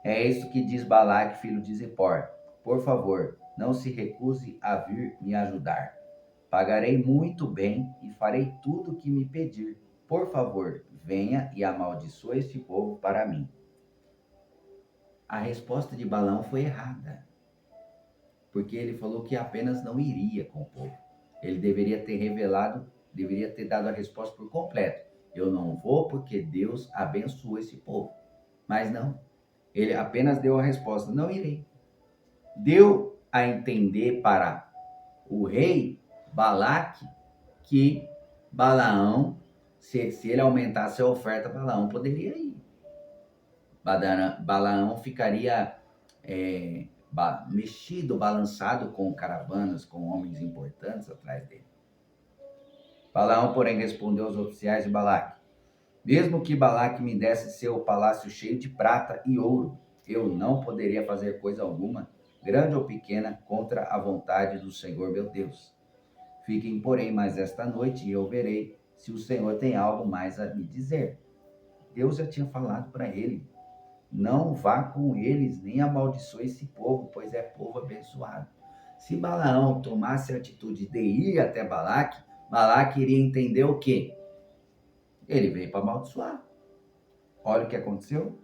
é isso que diz Balaque, filho de Zippor. Por favor, não se recuse a vir me ajudar. Pagarei muito bem e farei tudo o que me pedir. Por favor, venha e amaldiçoe este povo para mim. A resposta de Balaão foi errada, porque ele falou que apenas não iria com o povo. Ele deveria ter dado a resposta por completo. Eu não vou porque Deus abençoa esse povo. Mas não, ele apenas deu a resposta: não irei. Deu a entender para o rei Balaque que Balaão, se ele aumentasse a oferta, Balaão poderia ir. Balaão ficaria mexido, balançado com caravanas, com homens importantes atrás dele. Balaão, porém, respondeu aos oficiais de Balaque: mesmo que Balaque me desse seu palácio cheio de prata e ouro, eu não poderia fazer coisa alguma, grande ou pequena, contra a vontade do Senhor meu Deus. Fiquem, porém, mais esta noite e eu verei se o Senhor tem algo mais a me dizer. Deus já tinha falado para ele: não vá com eles, nem amaldiçoe esse povo, pois é povo abençoado. Se Balaão tomasse a atitude de ir até Balaque, Balaque iria entender o quê? Ele veio para amaldiçoar. Olha o que aconteceu.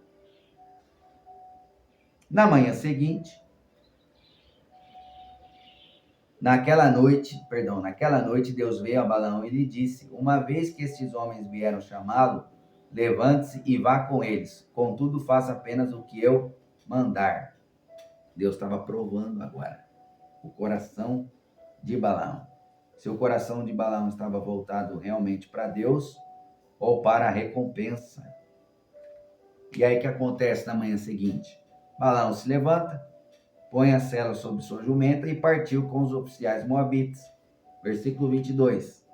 Na manhã seguinte, naquela noite, Deus veio a Balaão e lhe disse: uma vez que estes homens vieram chamá-lo, levante-se e vá com eles. Contudo, faça apenas o que eu mandar. Deus estava provando agora o coração de Balaão. Se o coração de Balaão estava voltado realmente para Deus ou para a recompensa. E aí o que acontece na manhã seguinte? Balaão se levanta, põe a sela sobre sua jumenta e partiu com os oficiais moabitas. Versículo 22.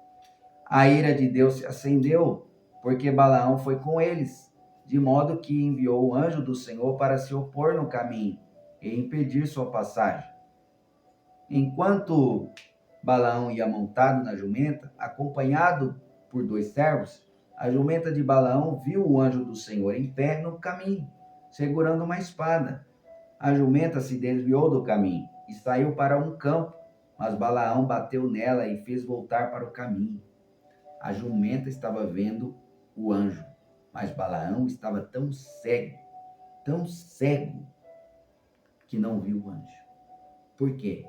A ira de Deus se acendeu, porque Balaão foi com eles, de modo que enviou o anjo do Senhor para se opor no caminho e impedir sua passagem. Enquanto Balaão ia montado na jumenta, acompanhado por 2 servos, a jumenta de Balaão viu o anjo do Senhor em pé no caminho, segurando uma espada. A jumenta se desviou do caminho e saiu para um campo, mas Balaão bateu nela e fez voltar para o caminho. A jumenta estava vendo o anjo, mas Balaão estava tão cego, que não viu o anjo. Por quê?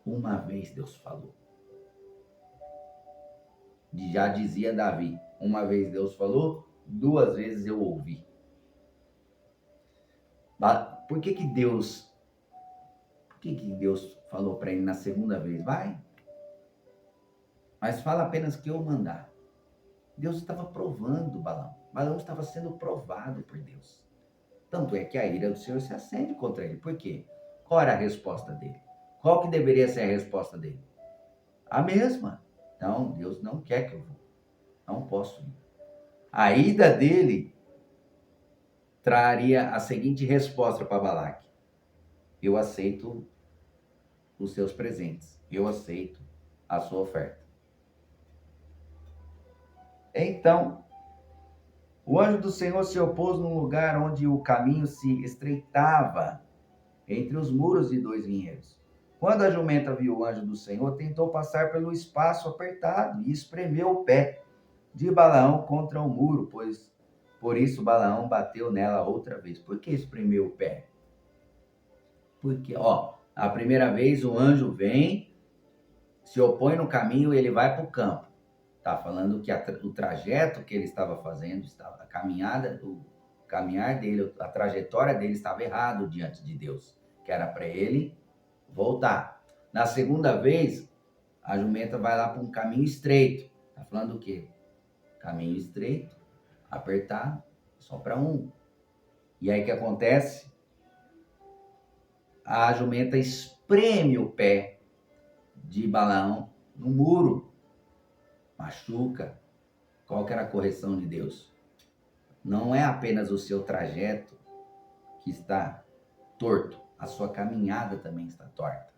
Uma vez Deus falou. Já dizia Davi: uma vez Deus falou, 2 vezes eu ouvi. Por que que Deus falou para ele na segunda vez? Vai, mas fala apenas que eu mandar. Deus estava provando Balaão. Balaão estava sendo provado por Deus. Tanto é que a ira do Senhor se acende contra ele. Por quê? Qual era a resposta dele? Qual que deveria ser a resposta dele? A mesma. Então, Deus não quer que eu vou. Não posso ir. A ida dele traria a seguinte resposta para Balaque: eu aceito os seus presentes. Eu aceito a sua oferta. Então, o anjo do Senhor se opôs num lugar onde o caminho se estreitava entre os muros de 2 vinhedos. Quando a jumenta viu o anjo do Senhor, tentou passar pelo espaço apertado e espremeu o pé de Balaão contra o muro, pois por isso Balaão bateu nela outra vez. Por que espremeu o pé? Porque, a primeira vez o anjo vem, se opõe no caminho e ele vai para o campo. Está falando que o trajeto que ele estava fazendo, a caminhada, o caminhar dele, a trajetória dele estava errado diante de Deus, que era para ele voltar. Na segunda vez, a jumenta vai lá para um caminho estreito. Está falando o quê? Caminho estreito, apertado, só para um. E aí o que acontece? A jumenta espreme o pé de Balaão no muro. Machuca. Qual que era a correção de Deus? Não é apenas o seu trajeto que está torto, a sua caminhada também está torta.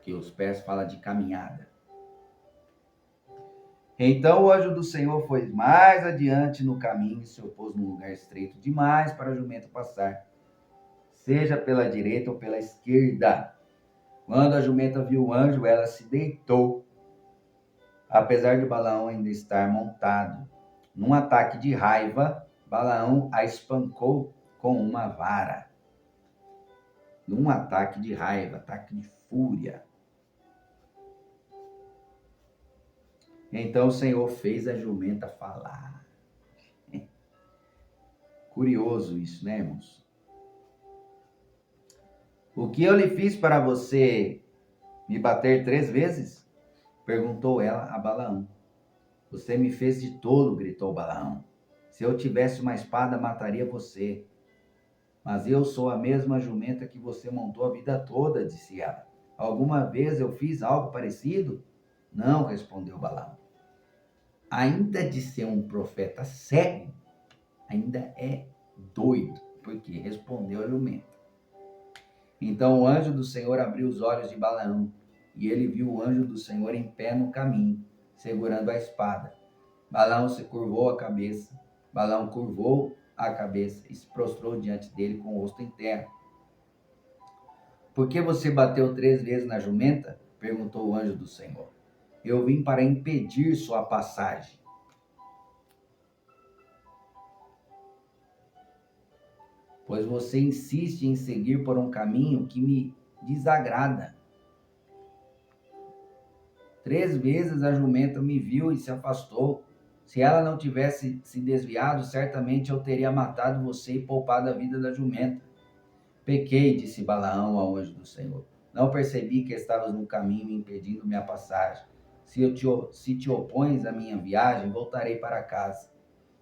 Que os pés falam de caminhada. Então o anjo do Senhor foi mais adiante no caminho e se opôs num lugar estreito demais para a jumenta passar, seja pela direita ou pela esquerda. Quando a jumenta viu o anjo, ela se deitou, apesar de Balaão ainda estar montado. Num ataque de raiva, Balaão a espancou com uma vara. Num ataque de raiva, ataque de fúria. Então o Senhor fez a jumenta falar. Curioso isso, né, irmãos? O que eu lhe fiz para você me bater 3 vezes? Perguntou ela a Balaão. Você me fez de tolo, gritou Balaão. Se eu tivesse uma espada, mataria você. Mas eu sou a mesma jumenta que você montou a vida toda, disse ela. Alguma vez eu fiz algo parecido? Não, respondeu Balaão. Ainda de ser um profeta cego, ainda é doido, porque respondeu a jumenta. Então o anjo do Senhor abriu os olhos de Balaão, e ele viu o anjo do Senhor em pé no caminho, segurando a espada. Balaão curvou a cabeça e se prostrou diante dele com o rosto em terra. Por que você bateu 3 vezes na jumenta? Perguntou o anjo do Senhor. Eu vim para impedir sua passagem. Pois você insiste em seguir por um caminho que me desagrada. 3 vezes a jumenta me viu e se afastou. Se ela não tivesse se desviado, certamente eu teria matado você e poupado a vida da jumenta. Pequei, disse Balaão ao anjo do Senhor. Não percebi que estavas no caminho impedindo minha passagem. Se te opões à minha viagem, voltarei para casa.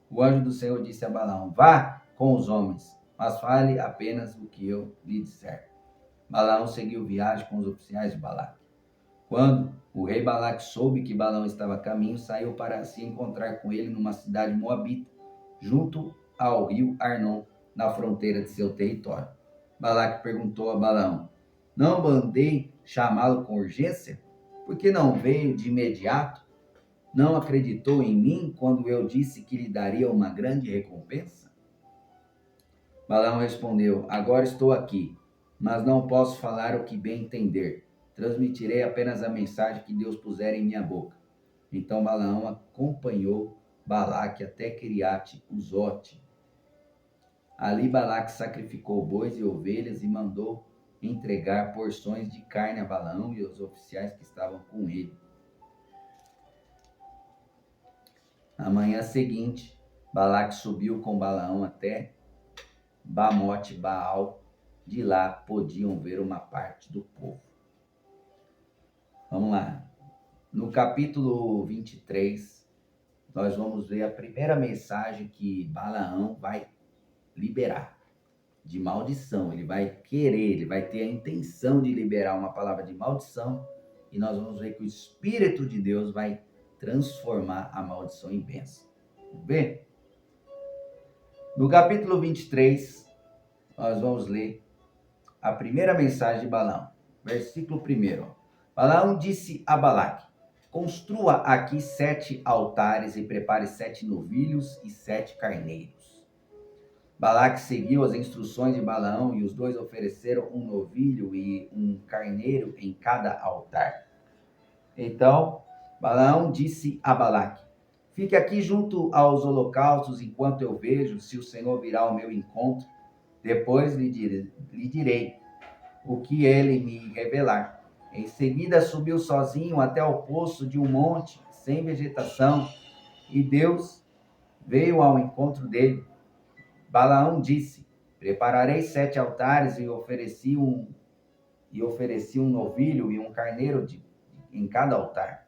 O anjo do Senhor disse a Balaão: vá com os homens, mas fale apenas o que eu lhe disser. Balaão seguiu viagem com os oficiais de Balaque. Quando o rei Balaque soube que Balaão estava a caminho, saiu para se encontrar com ele numa cidade moabita, junto ao rio Arnon, na fronteira de seu território. Balaque perguntou a Balaão: não mandei chamá-lo com urgência? Por que não veio de imediato? Não acreditou em mim quando eu disse que lhe daria uma grande recompensa? Balaão respondeu: agora estou aqui, mas não posso falar o que bem entender. Transmitirei apenas a mensagem que Deus puser em minha boca. Então Balaão acompanhou Balaque até Quiriate-Uzote. Ali Balaque sacrificou bois e ovelhas e mandou entregar porções de carne a Balaão e aos oficiais que estavam com ele. Na manhã seguinte, Balaque subiu com Balaão até Bamote Baal. De lá podiam ver uma parte do povo. Vamos lá. No capítulo 23, nós vamos ver a primeira mensagem que Balaão vai liberar de maldição. Ele vai querer, ele vai ter a intenção de liberar uma palavra de maldição. E nós vamos ver que o Espírito de Deus vai transformar a maldição em bênção. Vamos ver? No capítulo 23, nós vamos ler a primeira mensagem de Balaão. Versículo 1. Balaão disse a Balaque: construa aqui 7 altares e prepare 7 novilhos e 7 carneiros. Balaque seguiu as instruções de Balaão e os dois ofereceram um novilho e um carneiro em cada altar. Então, Balaão disse a Balaque: fique aqui junto aos holocaustos enquanto eu vejo se o Senhor virá ao meu encontro. Depois lhe direi o que ele me revelar. Em seguida subiu sozinho até o poço de um monte sem vegetação, e Deus veio ao encontro dele. Balaão disse: prepararei 7 altares e ofereci um novilho e um carneiro em cada altar.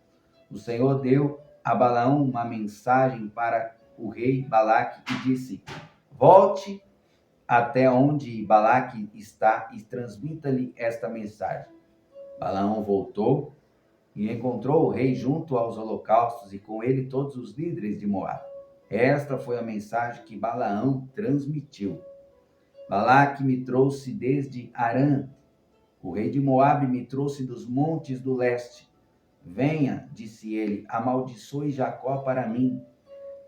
O Senhor deu a Balaão uma mensagem para o rei Balaque e disse: volte até onde Balaque está e transmita-lhe esta mensagem. Balaão voltou e encontrou o rei junto aos holocaustos e com ele todos os líderes de Moabe. Esta foi a mensagem que Balaão transmitiu. Balaque me trouxe desde Arã. O rei de Moabe me trouxe dos montes do leste. Venha, disse ele, amaldiçoe Jacó para mim.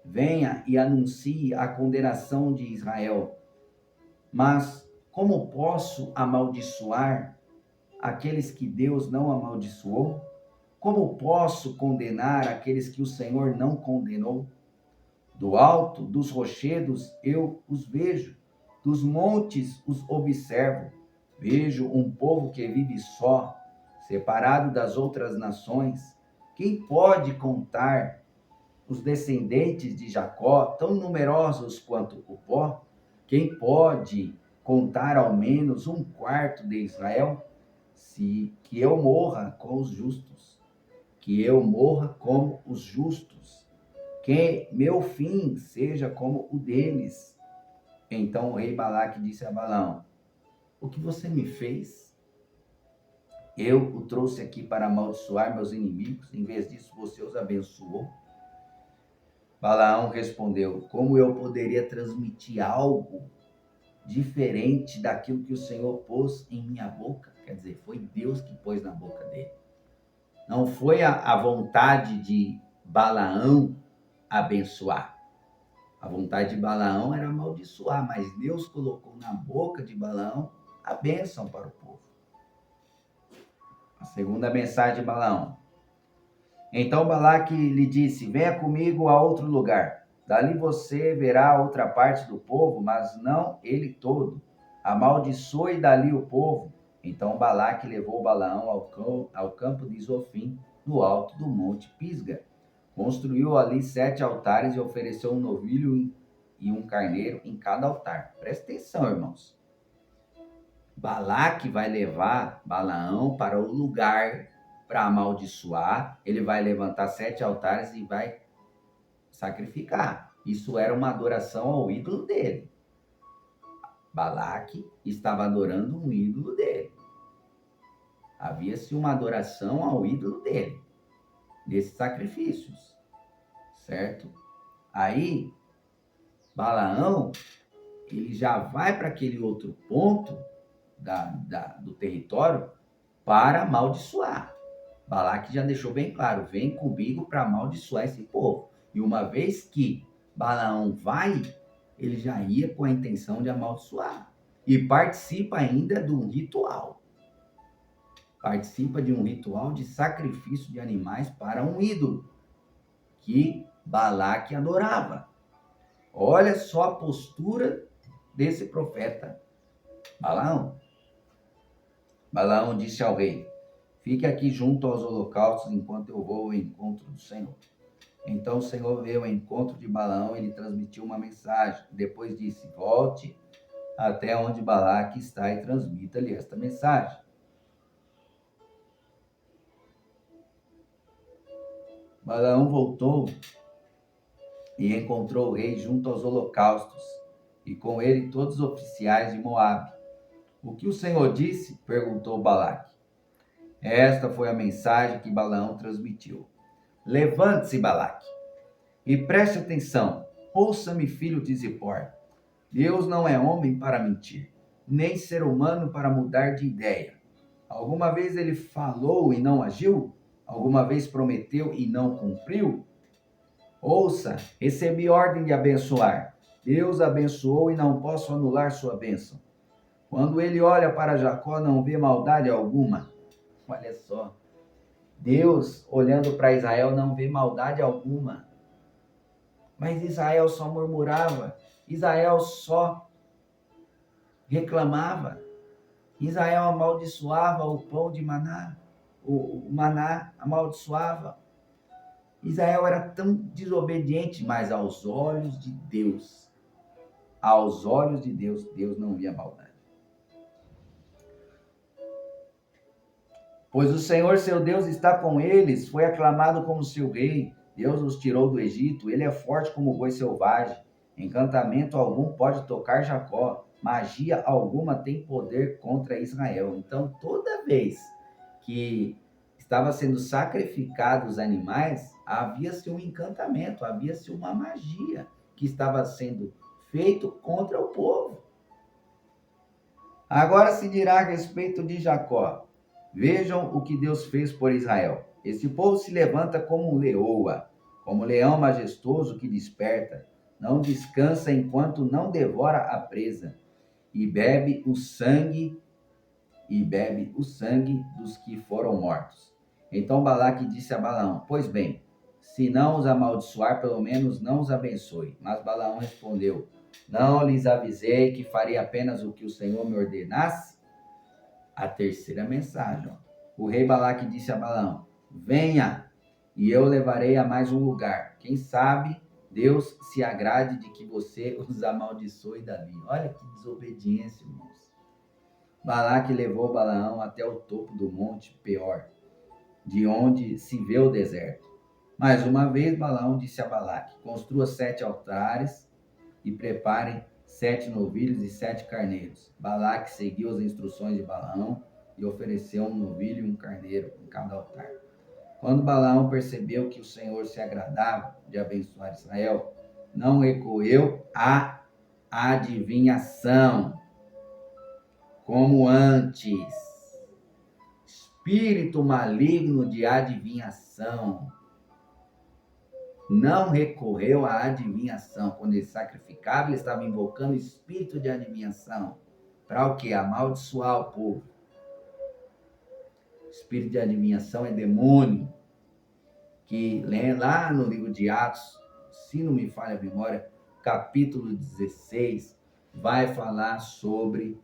Venha e anuncie a condenação de Israel. Mas como posso amaldiçoar aqueles que Deus não amaldiçoou? Como posso condenar aqueles que o Senhor não condenou? Do alto dos rochedos eu os vejo, dos montes os observo. Vejo um povo que vive só, separado das outras nações. Quem pode contar os descendentes de Jacó, tão numerosos quanto o pó? Quem pode contar ao menos 1/4 de Israel? Que eu morra com os justos, que eu morra como os justos, que meu fim seja como o deles. Então o rei Balaque disse a Balaão: o que você me fez? Eu o trouxe aqui para amaldiçoar meus inimigos, em vez disso você os abençoou. Balaão respondeu: como eu poderia transmitir algo diferente daquilo que o Senhor pôs em minha boca? Quer dizer, foi Deus que pôs na boca dele. Não foi a vontade de Balaão abençoar. A vontade de Balaão era amaldiçoar, mas Deus colocou na boca de Balaão a bênção para o povo. A segunda mensagem de Balaão. Então Balaque lhe disse: venha comigo a outro lugar. Dali você verá outra parte do povo, mas não ele todo. Amaldiçoe dali o povo. Então Balaque levou Balaão ao campo de Zofim, no alto do monte Pisga. Construiu ali 7 altares e ofereceu um novilho e um carneiro em cada altar. Presta atenção, irmãos. Balaque vai levar Balaão para o lugar para amaldiçoar. Ele vai levantar 7 altares e vai sacrificar. Isso era uma adoração ao ídolo dele. Balaque estava adorando um ídolo dele. Havia-se uma adoração ao ídolo dele, desses sacrifícios, certo? Aí, Balaão, ele já vai para aquele outro ponto do território para amaldiçoar. Balaque já deixou bem claro: vem comigo para amaldiçoar esse povo. E uma vez que Balaão vai, ele já ia com a intenção de amaldiçoar. E participa ainda de um ritual. Participa de um ritual de sacrifício de animais para um ídolo que Balaque adorava. Olha só a postura desse profeta Balaão. Balaão disse ao rei: fique aqui junto aos holocaustos enquanto eu vou ao encontro do Senhor. Então o Senhor veio ao encontro de Balaão e lhe transmitiu uma mensagem. Depois disse: volte até onde Balaque está e transmita-lhe esta mensagem. Balaão voltou e encontrou o rei junto aos holocaustos, e com ele todos os oficiais de Moabe. O que o Senhor disse? Perguntou Balaque. Esta foi a mensagem que Balaão transmitiu. Levante-se, Balaque, e preste atenção. Ouça-me, filho de Zippor. Deus não é homem para mentir, nem ser humano para mudar de ideia. Alguma vez ele falou e não agiu? Alguma vez prometeu e não cumpriu? Ouça, recebi ordem de abençoar. Deus abençoou e não posso anular sua bênção. Quando ele olha para Jacó, não vê maldade alguma. Olha só, Deus olhando para Israel não vê maldade alguma. Mas Israel só murmurava, Israel só reclamava, Israel amaldiçoava o pão de maná, o maná amaldiçoava. Israel era tão desobediente, mas aos olhos de Deus, Deus não via maldade. Pois o Senhor seu Deus está com eles, foi aclamado como seu rei. Deus os tirou do Egito, ele é forte como o boi selvagem. Encantamento algum pode tocar Jacó, magia alguma tem poder contra Israel. Então, toda vez que estava sendo sacrificados os animais, havia-se um encantamento, havia-se uma magia que estava sendo feito contra o povo. Agora se dirá a respeito de Jacó: vejam o que Deus fez por Israel. Esse povo se levanta como leoa, como leão majestoso que desperta. Não descansa enquanto não devora a presa. E bebe o sangue dos que foram mortos. Então Balaque disse a Balaão: pois bem, se não os amaldiçoar, pelo menos não os abençoe. Mas Balaão respondeu: não lhes avisei que faria apenas o que o Senhor me ordenasse? A terceira mensagem. O rei Balaque disse a Balaão: venha, e eu levarei a mais um lugar. Quem sabe Deus se agrade de que você os amaldiçoe dali. Olha que desobediência, irmãos. Balaque levou Balaão até o topo do monte Peor, de onde se vê o deserto. Mais uma vez Balaão disse a Balaque: construa 7 altares e preparem 7 novilhos e 7 carneiros. Balaque seguiu as instruções de Balaão e ofereceu um novilho e um carneiro em cada altar. Quando Balaão percebeu que o Senhor se agradava de abençoar Israel, não recorreu à adivinhação como antes. Espírito maligno de adivinhação. Não recorreu à adivinhação. Quando ele sacrificava, ele estava invocando o espírito de adivinhação. Para o quê? Amaldiçoar o povo. Espírito de adivinhação é demônio. Que lá no livro de Atos, se não me falha a memória, capítulo 16, vai falar sobre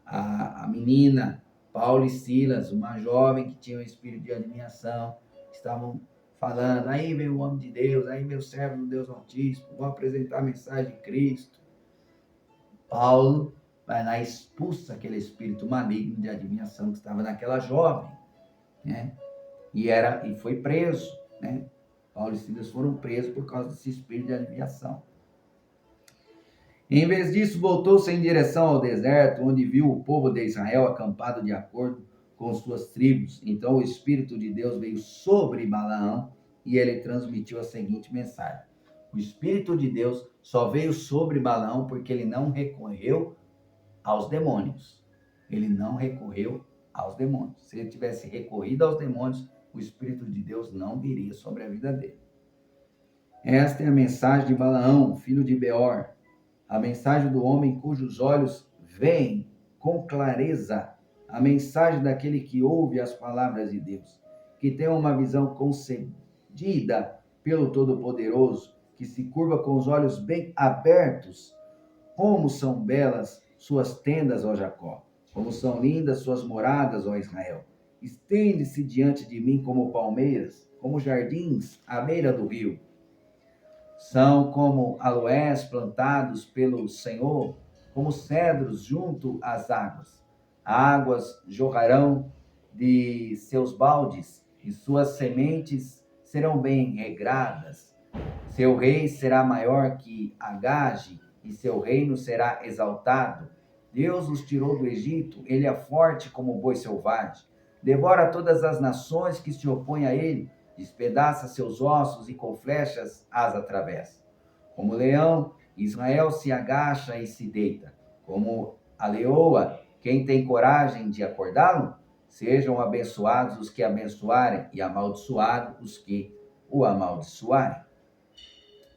a menina Paulo e Silas, uma jovem que tinha um espírito de adivinhação, estavam falando: aí vem o homem de Deus, aí meu servo do Deus Altíssimo, vou apresentar a mensagem de Cristo. Paulo vai lá e expulsa aquele espírito maligno de adivinhação que estava naquela jovem, né? E foi preso, né? Paulo e Silas foram presos por causa desse espírito de adivinhação. Em vez disso, voltou-se em direção ao deserto, onde viu o povo de Israel acampado de acordo com suas tribos. Então o Espírito de Deus veio sobre Balaão e ele transmitiu a seguinte mensagem. O Espírito de Deus só veio sobre Balaão porque ele não recorreu aos demônios. Ele não recorreu aos demônios. Se ele tivesse recorrido aos demônios, o Espírito de Deus não viria sobre a vida dele. Esta é a mensagem de Balaão, filho de Beor. A mensagem do homem cujos olhos veem com clareza, a mensagem daquele que ouve as palavras de Deus, que tem uma visão concedida pelo Todo-Poderoso, que se curva com os olhos bem abertos. Como são belas suas tendas, ó Jacó, como são lindas suas moradas, ó Israel. Estende-se diante de mim como palmeiras, como jardins à beira do rio. São como aloés plantados pelo Senhor, como cedros junto às águas. Águas jorrarão de seus baldes, e suas sementes serão bem regradas. Seu rei será maior que Agage, e seu reino será exaltado. Deus os tirou do Egito, ele é forte como o boi selvagem. Devora todas as nações que se opõem a ele, despedaça seus ossos e com flechas as atravessa. Como leão, Israel se agacha e se deita. Como a leoa, quem tem coragem de acordá-lo? Sejam abençoados os que abençoarem e amaldiçoados os que o amaldiçoarem.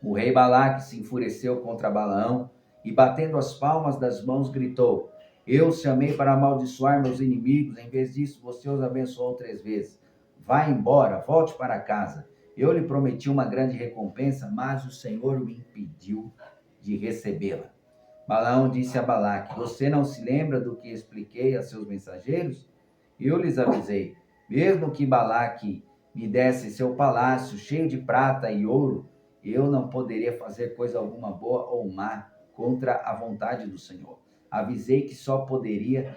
O rei Balaque se enfureceu contra Balaão e, batendo as palmas das mãos, gritou: Eu os chamei para amaldiçoar meus inimigos, em vez disso você os abençoou 3 vezes. Vá embora, volte para casa. Eu lhe prometi uma grande recompensa, mas o Senhor o impediu de recebê-la. Balaão disse a Balaque: Você não se lembra do que expliquei a seus mensageiros? Eu lhes avisei: mesmo que Balaque me desse seu palácio cheio de prata e ouro, eu não poderia fazer coisa alguma boa ou má contra a vontade do Senhor. Avisei que só poderia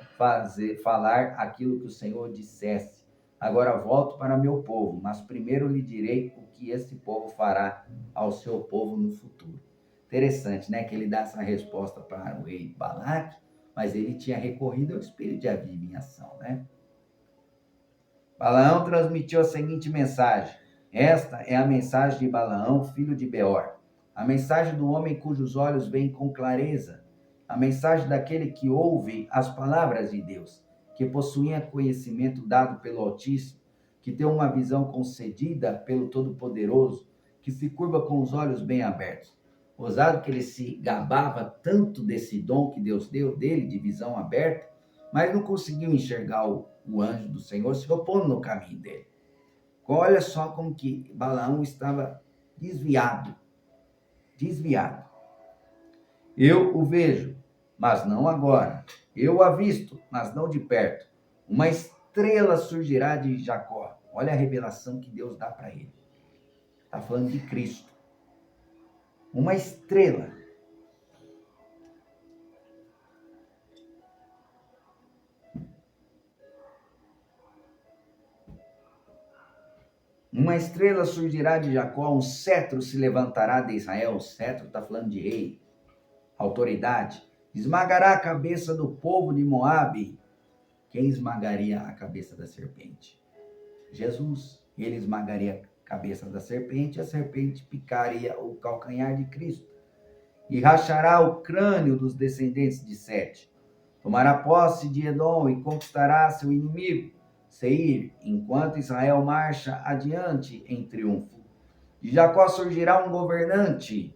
falar aquilo que o Senhor dissesse. Agora volto para meu povo, mas primeiro lhe direi o que esse povo fará ao seu povo no futuro. Interessante, né? Que ele dá essa resposta para o rei Balaque, mas ele tinha recorrido ao espírito de Aviv em ação, né? Balaão transmitiu a seguinte mensagem. Esta é a mensagem de Balaão, filho de Beor. A mensagem do homem cujos olhos veem com clareza. A mensagem daquele que ouve as palavras de Deus, que possuía conhecimento dado pelo Altíssimo, que tem uma visão concedida pelo Todo-Poderoso, que se curva com os olhos bem abertos. Ousado que ele se gabava tanto desse dom que Deus deu dele, de visão aberta, mas não conseguiu enxergar o anjo do Senhor se opondo no caminho dele. Olha só como que Balaão estava desviado. Eu o vejo, mas não agora. Eu o avisto, mas não de perto. Uma estrela surgirá de Jacó. Olha a revelação que Deus dá para ele. Está falando de Cristo. Uma estrela. Uma estrela surgirá de Jacó, um cetro se levantará de Israel. O cetro está falando de rei, autoridade. Esmagará a cabeça do povo de Moabe. Quem esmagaria a cabeça da serpente? Jesus. Ele esmagaria a cabeça da serpente, a serpente picaria o calcanhar de Cristo. E rachará o crânio dos descendentes de Sete. Tomará posse de Edom e conquistará seu inimigo, Seir, enquanto Israel marcha adiante em triunfo. De Jacó surgirá um governante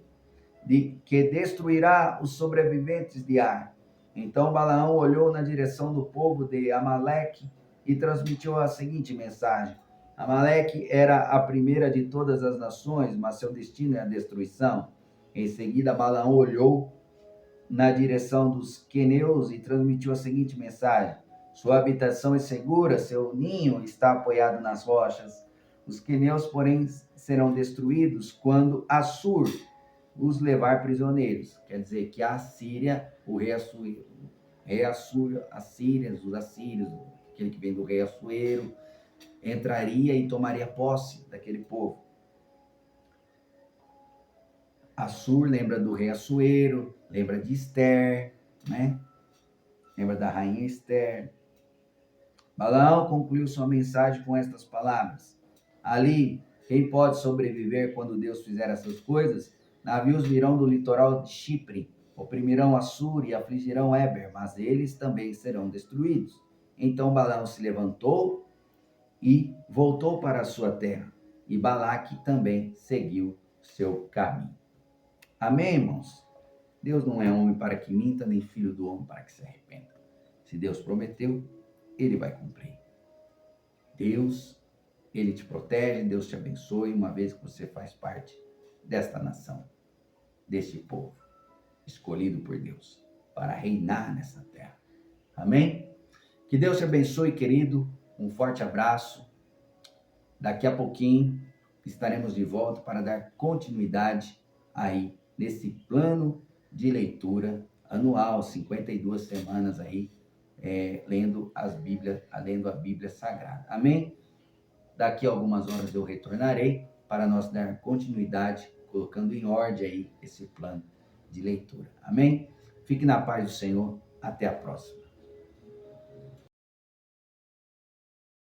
que destruirá os sobreviventes de Ar. Então Balaão olhou na direção do povo de Amaleque e transmitiu a seguinte mensagem. Amaleque era a primeira de todas as nações, mas seu destino é a destruição. Em seguida, Balaão olhou na direção dos queneus e transmitiu a seguinte mensagem. Sua habitação é segura, seu ninho está apoiado nas rochas. Os queneus, porém, serão destruídos quando Assur os levar prisioneiros. Quer dizer que a Assíria, o rei Assuero, os assírios, aquele que vem do rei Assuero, entraria e tomaria posse daquele povo. Assur lembra do rei Assuero, lembra de Esther, né? Lembra da rainha Esther. Balaão concluiu sua mensagem com estas palavras. Ali, quem pode sobreviver quando Deus fizer essas coisas? Navios virão do litoral de Chipre, oprimirão Assur e afligirão Éber, mas eles também serão destruídos. Então Balaão se levantou e voltou para a sua terra. E Balaque também seguiu seu caminho. Amém, irmãos? Deus não é homem para que minta, nem filho do homem para que se arrependa. Se Deus prometeu, Ele vai cumprir. Deus, Ele te protege, Deus te abençoe, uma vez que você faz parte desta nação, deste povo, escolhido por Deus, para reinar nessa terra. Amém? Que Deus te abençoe, querido. Um forte abraço. Daqui a pouquinho estaremos de volta para dar continuidade aí nesse plano de leitura anual, 52 semanas aí, lendo a Bíblia Sagrada. Amém? Daqui a algumas horas eu retornarei para nós dar continuidade, colocando em ordem aí esse plano de leitura. Amém? Fique na paz do Senhor. Até a próxima.